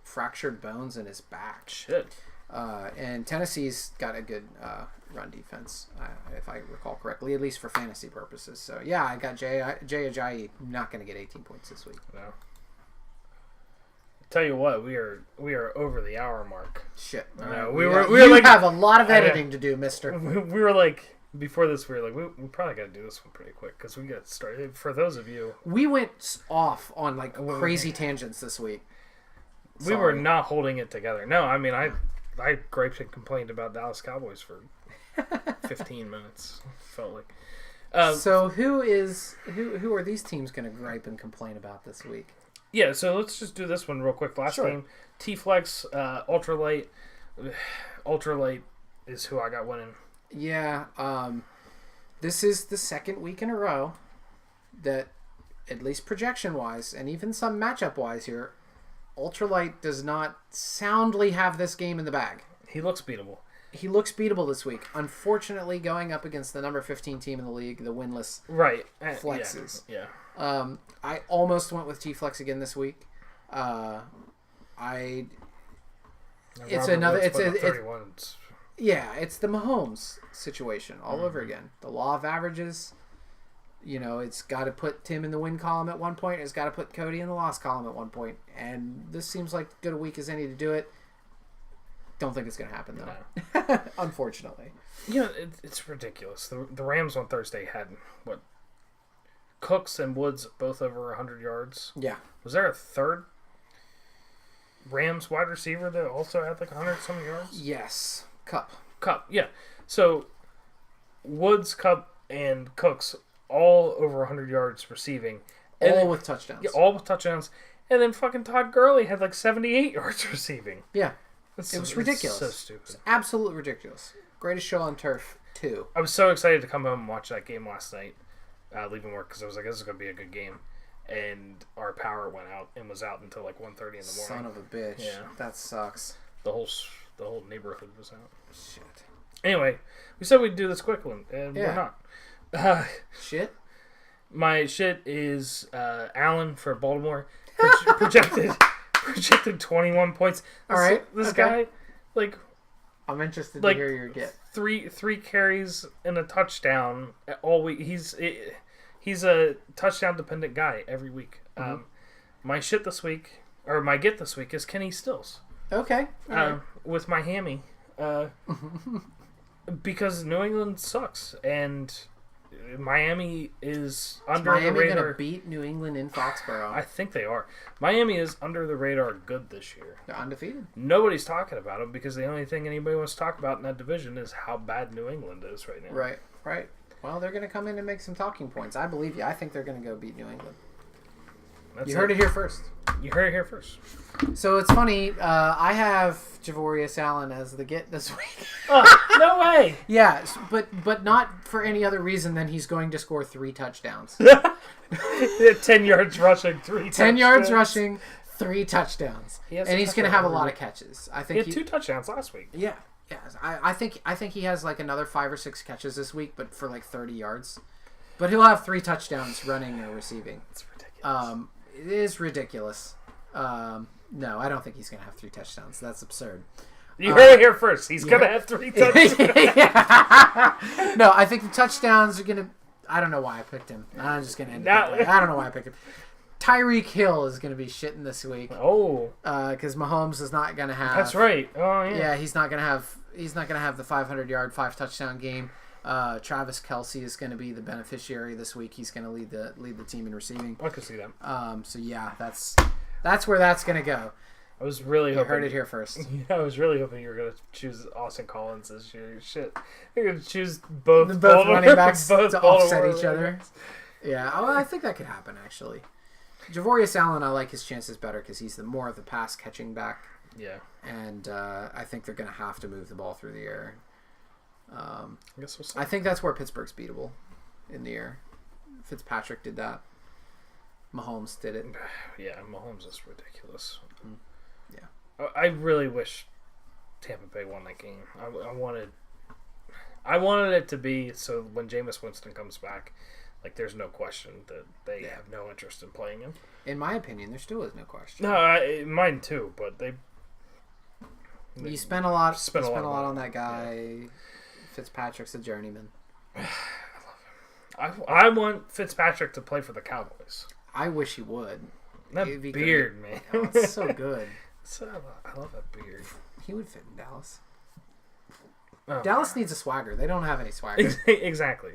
fractured bones in his back. Shit. And Tennessee's got a good run defense, if I recall correctly, at least for fantasy purposes. So yeah, I got Jay Ajayi not going to get 18 points this week. No. Tell you what, we are over the hour mark. Shit. I know. Alright, We you were like, have a lot of editing to do, Mister. we were like, before this, we were like, we probably got to do this one pretty quick because we got started. For those of you, We went off on like crazy tangents this week. we were Sorry. not holding it together. No, I mean, I griped and complained about Dallas Cowboys for 15 minutes. Felt like. So who are these teams going to gripe and complain about this week? Yeah, so let's just do this one real quick. Last Sure. game, T-Flex, Ultralight. Ultralight is who I got winning. Yeah, this is the second week in a row that, at least projection-wise, and even some matchup-wise here, Ultralight does not soundly have this game in the bag. He looks beatable. He looks beatable this week. Unfortunately, going up against the number 15 team in the league, the winless Right. Flexes. Yeah. I almost went with T-Flex again this week. It's Robert another- Woods it's put a- up 31. It's the Mahomes situation all over again. The law of averages. It's got to put Tim in the win column at one point. It's got to put Cody in the loss column at one point. And this seems like good a week as any to do it. Don't think it's going to happen, though. No. Unfortunately. It's ridiculous. The Rams on Thursday had, Cooks and Woods both over 100 yards. Yeah. Was there a third Rams wide receiver that also had 100-some yards? Yes. Cup. Yeah. So, Woods, Cup, and Cooks all over 100 yards receiving. And All with touchdowns. Yeah, all with touchdowns. And then fucking Todd Gurley had 78 yards receiving. Yeah. It was ridiculous. So stupid. It's absolutely ridiculous. Greatest show on turf, too. I was so excited to come home and watch that game last night, leaving work, because I was like, this is going to be a good game. And our power went out and was out until 1:30 in the morning. Son of a bitch. Yeah. That sucks. The whole neighborhood was out. Shit. Anyway, we said we'd do this quick one, and we're not. Shit? My shit is Allen for Baltimore. Projected 21 points. All right. This Okay. guy, I'm interested to hear your get. three carries and a touchdown all week. He's a touchdown dependent guy every week. My shit this week or my get this week is Kenny Stills. Okay. With my hammy. Because New England sucks, and Miami is under the radar. Miami going to beat New England in Foxborough? I think they are. Miami is under the radar good this year. They're undefeated. Nobody's talking about them because the only thing anybody wants to talk about in that division is how bad New England is right now. Right. Well, they're going to come in and make some talking points. I believe you. I think they're going to go beat New England. You heard it here first. You heard it here first. So it's funny. I have Javorius Allen as the get this week. No way. Yeah, but not for any other reason than he's going to score 3 touchdowns. 10 yards rushing, 3 touchdowns. 10 yards rushing, 3 touchdowns. And he's going to have a lot of catches. I think he had 2 touchdowns last week. Yeah. I think he has like another 5 or 6 catches this week, but for like 30 yards. But he'll have 3 touchdowns running or receiving. It's ridiculous. It is ridiculous. No, I don't think he's going to have 3 touchdowns. That's absurd. You heard it here first. He's going to have 3 touchdowns. No, I think the touchdowns are going to... I don't know why I picked him. I'm just going to end it that way. I don't know why I picked him. Tyreek Hill is going to be shitting this week. Oh. Because Mahomes is not going to have... That's right. Oh, yeah. Yeah, he's not going to have the 500-yard, 5-touchdown game. Travis Kelce is going to be the beneficiary this week. He's going to lead the team in receiving. I can see that. So yeah, that's where that's going to go. I was really hoping. You heard it here first. Yeah, I was really hoping you were going to choose Austin Collins this year. Shit, you're going to choose both running backs both to offset each other. Yeah, I think that could happen actually. Javorius Allen, I like his chances better because he's more of the pass catching back. Yeah, and I think they're going to have to move the ball through the air. I think that's where Pittsburgh's beatable in the air. Fitzpatrick did that. Mahomes did it. Yeah, Mahomes is ridiculous. Yeah, I really wish Tampa Bay won that game. I wanted it to be so when Jameis Winston comes back, like there's no question that they have no interest in playing him. In my opinion, there still is no question. No, mine too. But you spent a lot. Spent a lot on that guy. Yeah. Fitzpatrick's a journeyman. I love him. I want Fitzpatrick to play for the Cowboys. I wish he would. That beard, man. Oh, it's so good. I love that beard. He would fit in Dallas. Dallas needs a swagger. They don't have any swagger. Exactly.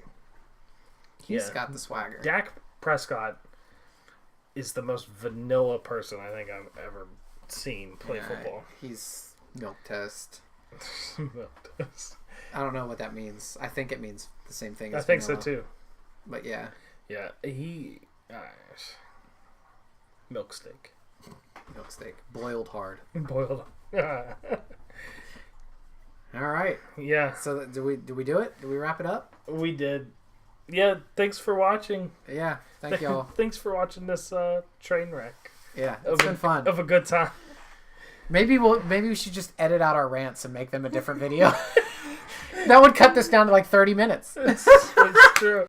He's got the swagger. Dak Prescott is the most vanilla person I think I've ever seen play football. He's milk toast. Milk toast. I don't know what that means. I think it means the same thing as I think vanilla. so too. But yeah. Yeah, he... milk steak. Milk steak. Boiled hard. Boiled. All right. Yeah. So do we do it? Do we wrap it up? We did. Yeah, thanks for watching. Yeah, thank y'all. Thanks for watching this train wreck. Yeah, it's been fun. Of a good time. Maybe we should just edit out our rants and make them a different video. That would cut this down to like 30 minutes. It's true.